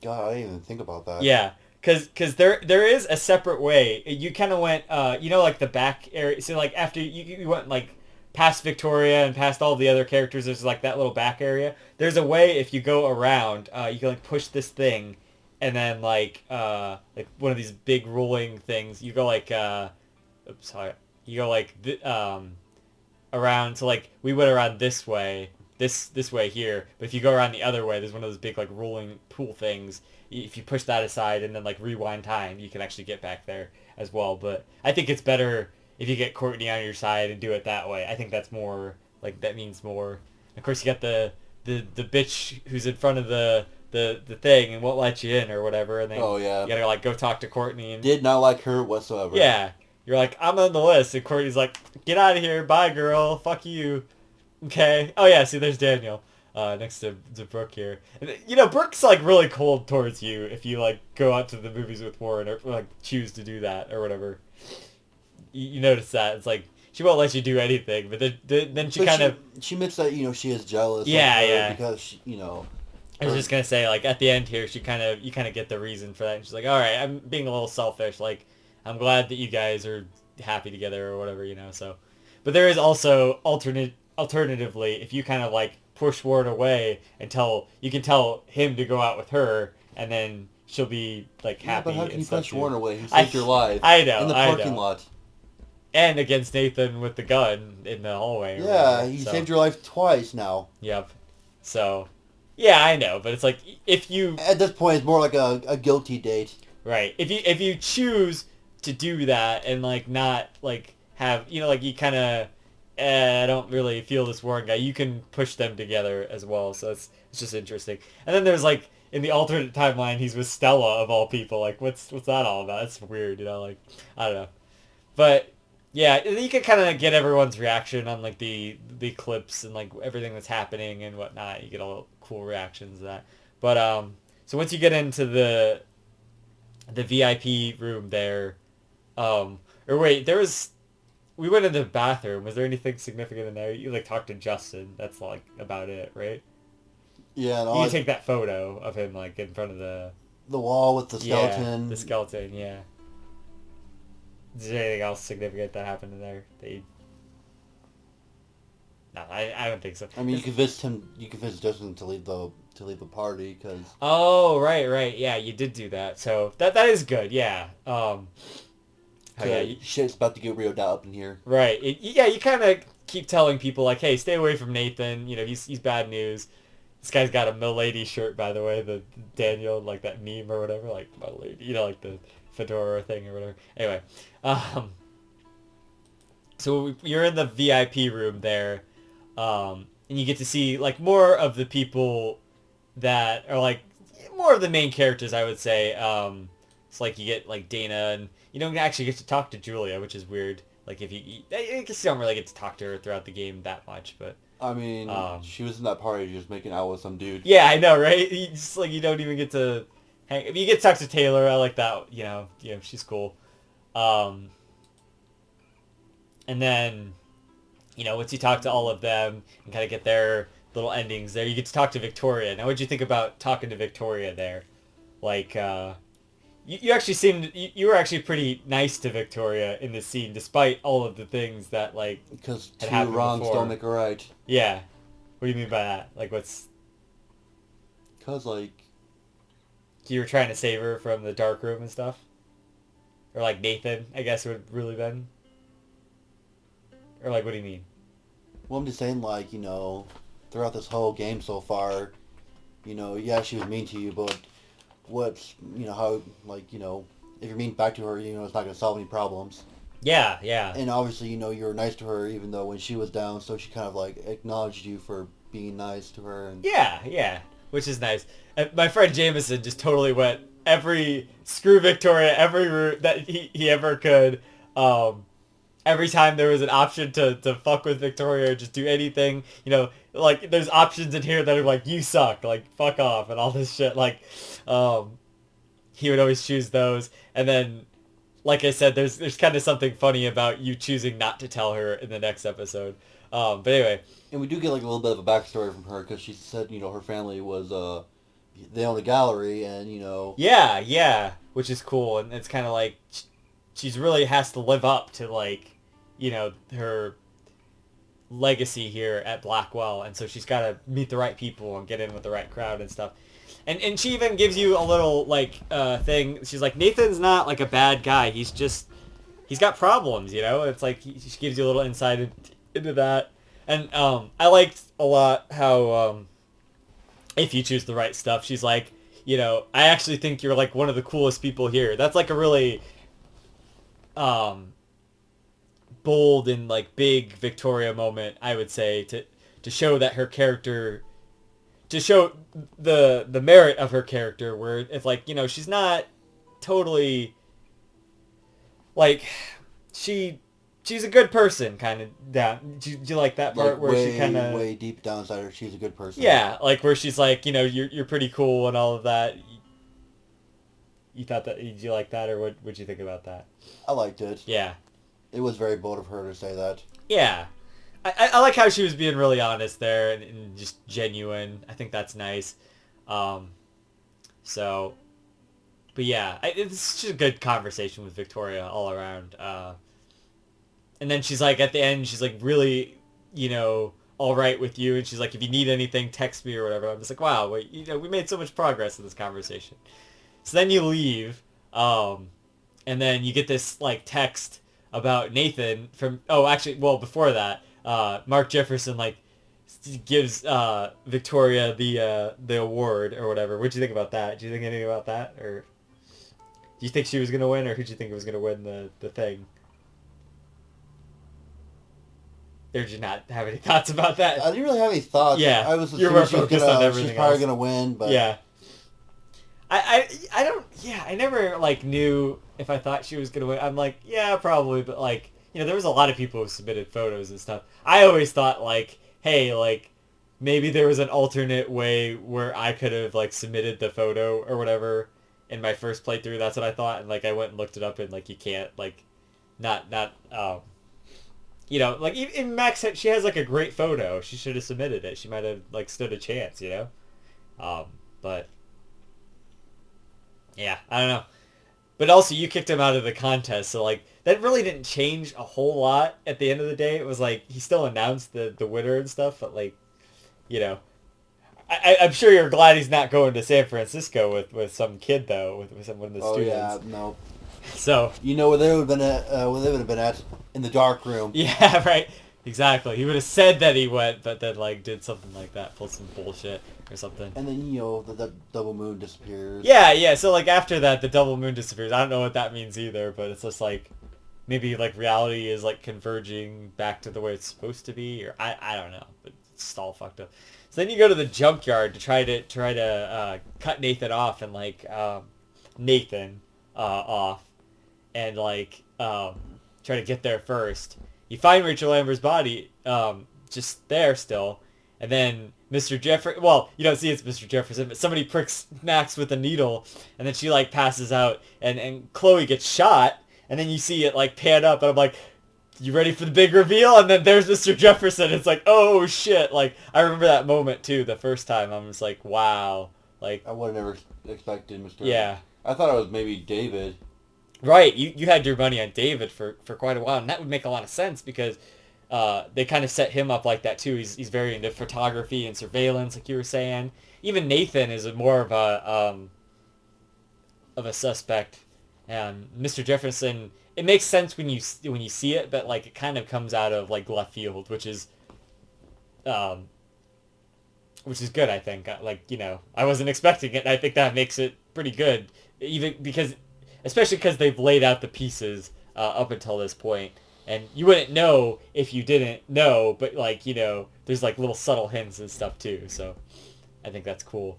God, I didn't even think about that. Yeah, because there is a separate way. You kind of went, like the back area. So like after you went like past Victoria and past all the other characters, there's like that little back area. There's a way if you go around, you can like push this thing, and then like one of these big rolling things. You go like, you go like around. So like we went around this way here, but if you go around the other way, there's one of those big like rolling pool things. If you push that aside and then like rewind time, you can actually get back there as well. But I think it's better if you get Courtney on your side and do it that way. I think that's more, like, that means more. Of course, you got the bitch who's in front of the thing and won't let you in or whatever, and then you gotta, like, go talk to Courtney. And did not like her whatsoever. Yeah. You're like, I'm on the list, and Courtney's like, get out of here, bye, girl, fuck you. Okay. Oh, yeah, see, there's Daniel next to Brooke here. And, Brooke's, like, really cold towards you if you, like, go out to the movies with Warren or, like, choose to do that or whatever. You notice that it's like she won't let you do anything, but then she admits that she is jealous. Yeah, because she, I was just gonna say, like, at the end here, you kind of get the reason for that, and she's like, all right, I'm being a little selfish. Like, I'm glad that you guys are happy together or whatever, So, but there is also alternatively, if you kind of like push Ward away and you can tell him to go out with her, and then she'll be like happy. But how can you push Warren away? He saved your life. I know. In the parking lot. And against Nathan with the gun in the hallway. Yeah, he saved your life twice now. Yep. So, yeah, I know, but it's like if you at this point it's more like a guilty date. Right. If you choose to do that and like not like have like you kind of I don't really feel this Warren guy, you can push them together as well. So it's just interesting. And then there's like in the alternate timeline, he's with Stella of all people. Like, what's that all about? It's weird, like, I don't know. But yeah, you can kind of get everyone's reaction on like the clips and like everything that's happening and whatnot. You get all cool reactions to that. But so once you get into the VIP room there, or wait, we went into the bathroom. Was there anything significant in there? You like talked to Justin. That's like about it, right? Yeah, and you take that photo of him like in front of the wall with the skeleton. Yeah, the skeleton, yeah. Is there anything else significant that happened in there? No, I don't think so. I mean, you convinced him. You convinced Justin to leave the party because. Oh, right. Yeah, you did do that. So that is good. Yeah. Oh yeah. Shit's about to get reeled out up in here. Right. Yeah, you kind of keep telling people like, hey, stay away from Nathan. You know, he's bad news. This guy's got a Milady shirt, by the way. The Daniel, like that meme or whatever, like Milady. You know, like the fedora thing or whatever. Anyway, um, so you're in the VIP room there, and you get to see like more of the people that are like more of the main characters, I would say. It's like you get like Dana, and you don't actually get to talk to Julia, which is weird. Like if I guess you don't really get to talk to her throughout the game that much, but I mean, she was in that party just making out with some dude. yeah, I know, right? You just like you don't even get to hang. If you get to talk to Taylor, I like that. She's cool. Um, and then, once you talk to all of them and kind of get their little endings there, you get to talk to Victoria. Now, what'd you think about talking to Victoria there? Like, you actually seemed, you were actually pretty nice to Victoria in this scene, despite all of the things that, like, because had two happened wrongs before. don't make a right. Yeah. What do you mean by that? Like, Because, like... You were trying to save her from the dark room and stuff? Or, like, Nathan, I guess, would really been? Or, like, what do you mean? Well, I'm just saying, like, throughout this whole game so far, yeah, she was mean to you, but how, like, if you're mean back to her, it's not going to solve any problems. Yeah. And obviously, you were nice to her even though when she was down, so she kind of, like, acknowledged you for being nice to her. And Yeah, which is nice. My friend Jameson just totally went screw Victoria, every route that he ever could. Every time there was an option to fuck with Victoria or just do anything, like there's options in here that are like, you suck, like fuck off and all this shit. Like, he would always choose those. And then, like I said, there's kind of something funny about you choosing not to tell her in the next episode. But anyway. And we do get like a little bit of a backstory from her because she said, her family was, they own a gallery and, Yeah, which is cool. And it's kind of like, she's really has to live up to like, her legacy here at Blackwell. And so she's got to meet the right people and get in with the right crowd and stuff. And she even gives you a little like thing. She's like, Nathan's not like a bad guy. He's got problems, It's like she gives you a little insight into that. And I liked a lot how if you choose the right stuff, she's like, I actually think you're like one of the coolest people here. That's like a really bold and like big Victoria moment, I would say, to show that her character, to show the merit of her character, where if like, she's not totally like she's a good person kind of down. Do you like that part like where she kind of way deep down inside her, she's a good person. Yeah, like where she's like, you're pretty cool and all of that. You thought that, did you like that, or what'd you think about that? I liked it. Yeah. It was very bold of her to say that. Yeah. I like how she was being really honest there and just genuine. I think that's nice. But yeah, it's just a good conversation with Victoria all around. And then she's like, at the end, she's like really, all right with you. And she's like, if you need anything, text me or whatever. I'm just like, wow, we made so much progress in this conversation. So then you leave, and then you get this like text about Nathan from, before that, Mark Jefferson like gives Victoria the award or whatever. What'd you think about that? Do you think anything about that, or do you think she was gonna win, or who'd you think was gonna win the thing? Or did you not have any thoughts about that? I didn't really have any thoughts. Yeah, I was you're more assuming focused on everything she's probably else. gonna win, but Yeah. I don't, yeah, I never like knew if I thought she was gonna win. I'm like, yeah, probably, but like, there was a lot of people who submitted photos and stuff. I always thought like, hey, like maybe there was an alternate way where I could have like submitted the photo or whatever in my first playthrough. That's what I thought, and like I went and looked it up, and like you can't like not like even Max she has like a great photo. She should have submitted it. She might have like stood a chance, but. Yeah, I don't know. I But also, you kicked him out of the contest, so like that really didn't change a whole lot. At the end of the day, it was like he still announced the winner and stuff, but like, you know, I'm sure you're glad he's not going to San Francisco with some kid though, with some one of the Oh students. yeah, no. So You know where they would have been at? Where they would have been at in the dark room. yeah, right. Exactly. He would have said that he went, but then like did something like that, pulled some bullshit or something. And then the double moon disappears. Yeah, yeah. So like after that, the double moon disappears. I don't know what that means either, but it's just like maybe like reality is like converging back to the way it's supposed to be, or I don't know, but it's all fucked up. So then you go to the junkyard to try to cut Nathan off and like Nathan off and like try to get there first. You find Rachel Amber's body just there still, and then Mr. Jefferson. Well, you don't see it's Mr. Jefferson, but somebody pricks Max with a needle, and then she like passes out, and Chloe gets shot, and then you see it like pan up, and I'm like, you ready for the big reveal? And then there's Mr. Jefferson. It's like, oh shit! Like I remember that moment too. The first time, I'm just like, wow. Like I would have never expected Mr. Yeah. I thought it was maybe David. Right, you had your money on David for quite a while, and that would make a lot of sense because they kind of set him up like that too. He's very into photography and surveillance, like you were saying. Even Nathan is more of a suspect, and Mr. Jefferson. It makes sense when you see it, but like it kind of comes out of like left field, which is good. I think. Like, you know, I wasn't expecting it. And I think that makes it pretty good, even because. Especially because they've laid out the pieces up until this point. And you wouldn't know if you didn't know, but, like, you know, there's, like, little subtle hints and stuff, too. So I think that's cool.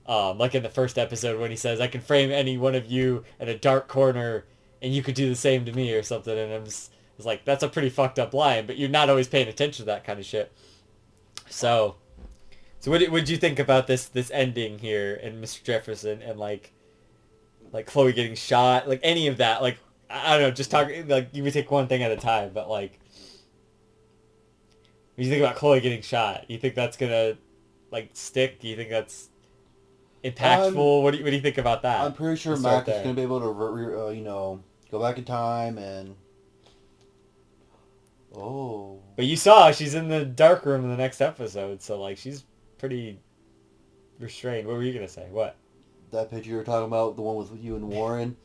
Like in the first episode when he says, I can frame any one of you in a dark corner, and you could do the same to me or something. And it's like, that's a pretty fucked up line, but you're not always paying attention to that kind of shit. So what did you think about this ending here and Mr. Jefferson and, like Chloe getting shot, like any of that, like I don't know, just talk like you would take one thing at a time, but like when you think about Chloe getting shot, you think that's gonna like stick? Do you think that's impactful? What do you think about that? I'm pretty sure Max is gonna be able to go back in time and But you saw she's in the dark room in the next episode, so like she's pretty restrained. What were you gonna say? What? That picture you were talking about, the one with you and Warren.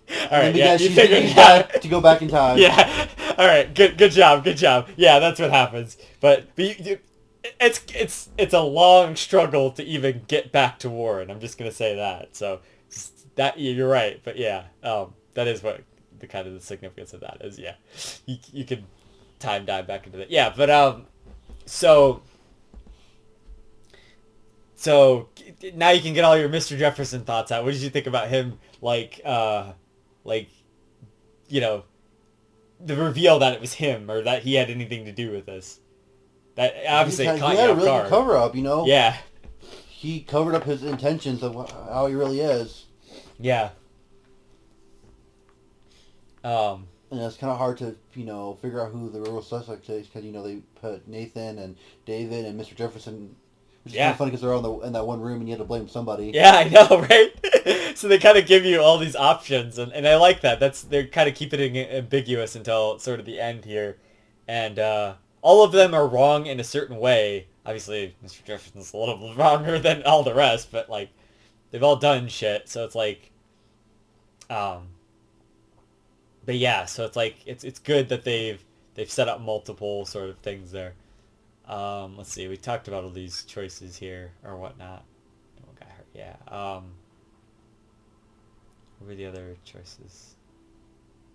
All right, yeah, you figured it out to go back in time. Yeah, all right, good job. Yeah, that's what happens. But it's a long struggle to even get back to Warren. I'm just gonna say that. So that you're right, but yeah, that is what the kind of the significance of that is. Yeah, you could time dive back into that. Yeah, but So now you can get all your Mr. Jefferson thoughts out. What did you think about him, you know, the reveal that it was him or that he had anything to do with this? That obviously caught you off guard. He had a really good cover up, you know? Yeah. He covered up his intentions of how he really is. Yeah. And it's kind of hard to, figure out who the real suspect is because, they put Nathan and David and Mr. Jefferson. Which is kind of funny because they're all in that one room and you had to blame somebody. Yeah, I know, right? So they kind of give you all these options, and I like that. They're kind of keeping it ambiguous until sort of the end here. And all of them are wrong in a certain way. Obviously, Mr. Jefferson's a little wronger than all the rest, but, like, they've all done shit, so it's like... But yeah, so it's like, it's good that they've set up multiple sort of things there. Let's see. We talked about all these choices here or whatnot. Oh, got hurt. Yeah. What were the other choices?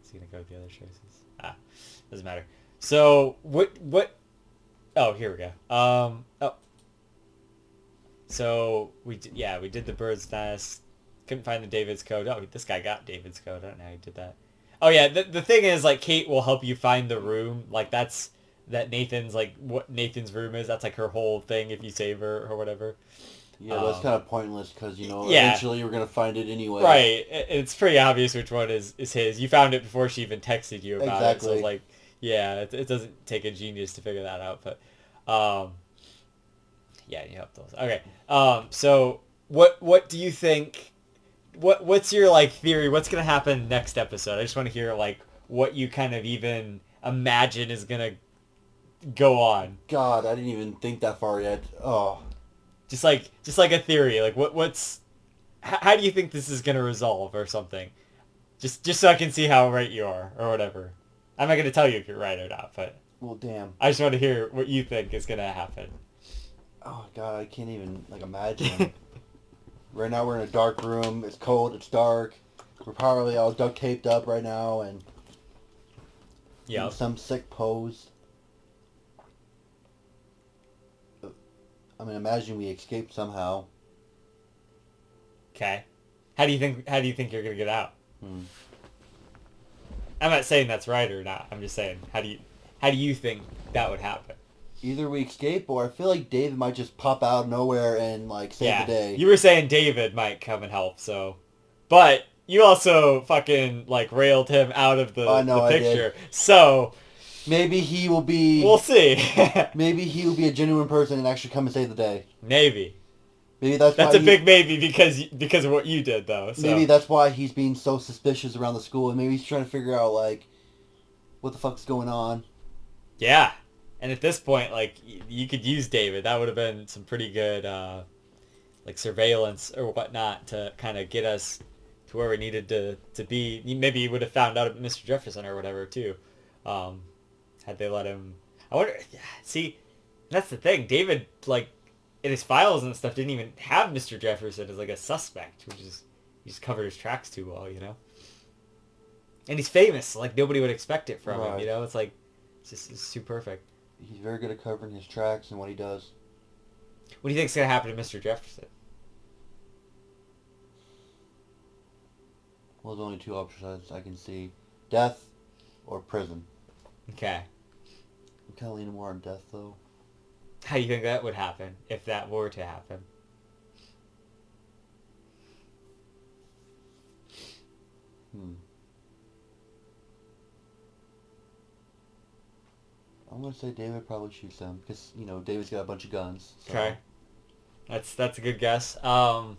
Is he gonna go with the other choices? Doesn't matter. So what? Oh, here we go. Oh. So we did the bird's nest. Couldn't find the David's code. Oh, this guy got David's code. I don't know how he did that. Oh yeah. The thing is, like, Kate will help you find the room. Like that Nathan's, like, what Nathan's room is. That's like her whole thing if you save her or whatever. Yeah, but it's kind of pointless because, eventually you're going to find it anyway. Right. It's pretty obvious which one is his. You found it before she even texted you about it. So it's like, yeah, it doesn't take a genius to figure that out. But, yeah, you have those. Okay. So what do you think what's your like theory? What's gonna happen next episode? I just want to hear like what you kind of even imagine is gonna go on. God, I didn't even think that far yet. Oh, Just like a theory. Like what's how do you think this is gonna resolve or something? Just so I can see how right you are or whatever. I'm not gonna tell you if you're right or not, but well, damn. I just want to hear what you think is gonna happen. Oh God, I can't even like imagine. Right now we're in a dark room. It's cold. It's dark. We're probably all duct taped up right now and Yeah. in some sick pose. I mean, imagine we escape somehow. Okay. How do you think you're gonna get out? Hmm. I'm not saying that's right or not. I'm just saying how do you think that would happen? Either we escape, or I feel like David might just pop out of nowhere and like save the day. You were saying David might come and help, so, but you also fucking like railed him out of the, I know, the I picture. did. So Maybe he will be. we'll see. Maybe he will be a genuine person and actually come and save the day. Maybe. Maybe that's That's why a big maybe because of what you did though. So. Maybe that's why he's being so suspicious around the school, and maybe he's trying to figure out like what the fuck's going on. Yeah. And at this point, like, you could use David. That would have been some pretty good, like, surveillance or whatnot to kind of get us to where we needed to be. Maybe he would have found out Mr. Jefferson or whatever, too, had they let him. I wonder, see, that's the thing. David, like, in his files and stuff, didn't even have Mr. Jefferson as, like, a suspect, which is, he just covered his tracks too well, you know? And he's famous. Like, nobody would expect it from him, you know? It's like, it's too perfect. He's very good at covering his tracks and what he does. What do you think's gonna happen to Mr. Jefferson? Well, there's only two options I can see: death or prison. Okay. I'm kind of leaning more on death, though. How do you think that would happen if that were to happen? I'm gonna say David probably shoots him because David's got a bunch of guns. So. Okay. That's a good guess. What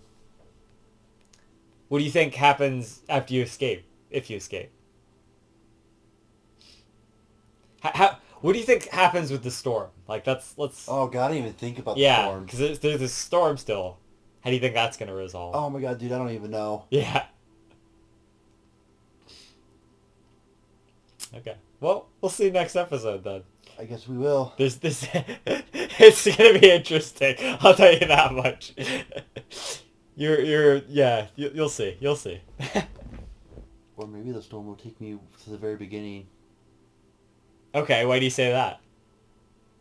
do you think happens after you escape? If you escape? What do you think happens with the storm? Like let's. Oh God, I didn't even think about the yeah, storm. because there's this storm still. How do you think that's gonna resolve? Oh my God, dude, I don't even know. Yeah. Okay. Well, we'll see next episode then. I guess we will. This it's gonna be interesting. I'll tell you that much. You'll see. You'll see. Or maybe the storm will take me to the very beginning. Okay, why do you say that?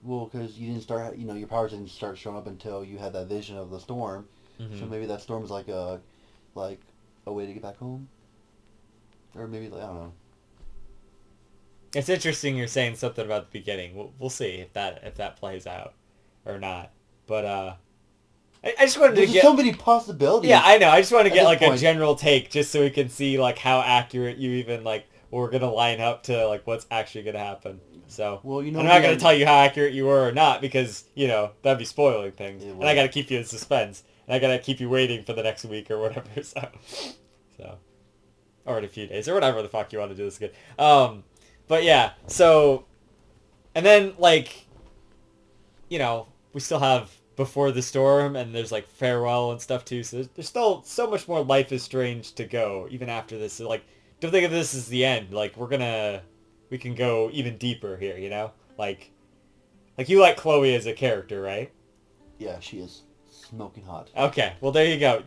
Well, because you didn't start, your powers didn't start showing up until you had that vision of the storm. Mm-hmm. So maybe that storm is like a way to get back home, or maybe I don't know. It's interesting you're saying something about the beginning. We'll see if that plays out or not. But I just wanted There's to just get so many possibilities. Yeah, I know. I just want to get like point. a general take just so we can see like how accurate you even like we're gonna line up to like what's actually gonna happen. So Well, I'm not gonna tell you how accurate you were or not because that'd be spoiling things, and I gotta keep you in suspense, and I gotta keep you waiting for the next week or whatever. So or in a few days or whatever the fuck you want to do this again. But yeah, so and then like we still have Before the Storm, and there's like Farewell and stuff too, so there's still so much more Life is Strange to go even after this. So, like, don't think of this as the end. Like, we can go even deeper here, like you like Chloe as a character, right? Yeah, she is smoking hot. Okay, well there you go.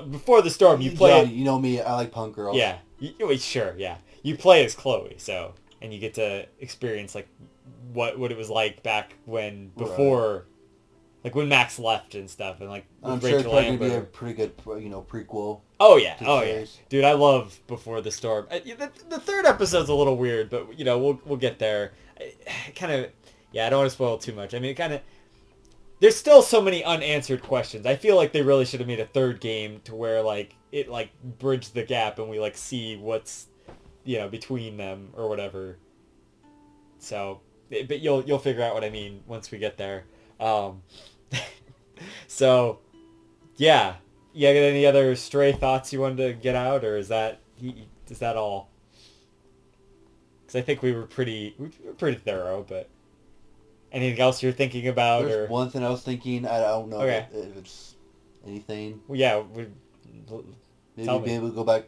Before the Storm, you play You know me, I like punk girls. Yeah, sure, yeah, you play as Chloe, so, and you get to experience like what it was like back when before like when Max left and stuff, and like with I'm sure Rachel it's probably Amber. gonna be a pretty good prequel. Oh yeah, series. dude, I love Before the Storm. The third episode's a little weird, but we'll get there. Kind of, I don't want to spoil too much. I mean, there's still so many unanswered questions. I feel like they really should have made a third game to where like it like bridged the gap and we like see what's between them or whatever. So, but you'll figure out what I mean once we get there. So, yeah. you got any other stray thoughts you wanted to get out, or is that all? Because I think we were pretty thorough, but anything else you're thinking about, There's or one thing I was thinking. I don't know okay, if it's anything. well, yeah, Maybe tell be me. able to go back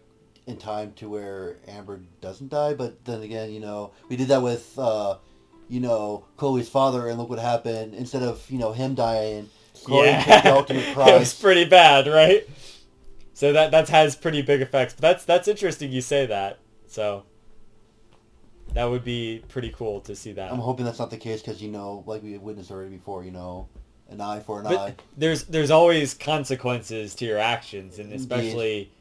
in time to where Amber doesn't die. But then again, we did that with, Chloe's father, and look what happened. Instead of, him dying, Chloe paid the Yeah, ultimate it was price. pretty bad, right? So that has pretty big effects. But that's interesting you say that. So that would be pretty cool to see I'm that. hoping that's not the case because, like we witnessed already before, an eye for an eye. But there's always consequences to your actions, and Indeed. especially,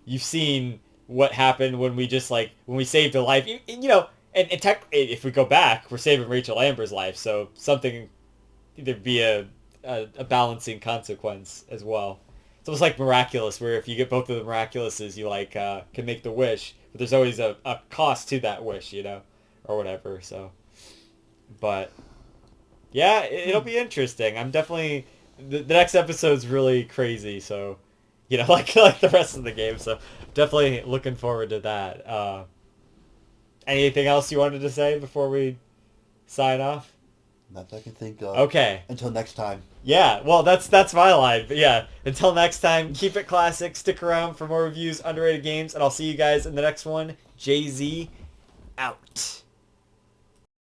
you've seen what happened when we just when we saved a life. And if we go back, we're saving Rachel Amber's life, so something there'd be a balancing consequence as well. It's almost like miraculous, where if you get both of the miraculouses, you can make the wish, but there's always a cost to that wish, or whatever. So, but yeah, it'll be interesting. I'm definitely the next episode's really crazy, so like the rest of the game. So definitely looking forward to that. Anything else you wanted to say before we sign off? Not that I can think of. Okay. Until next time. Yeah, well, that's my line. But yeah, until next time, keep it classic. Stick around for more reviews, underrated games, and I'll see you guys in the next one. JZ out.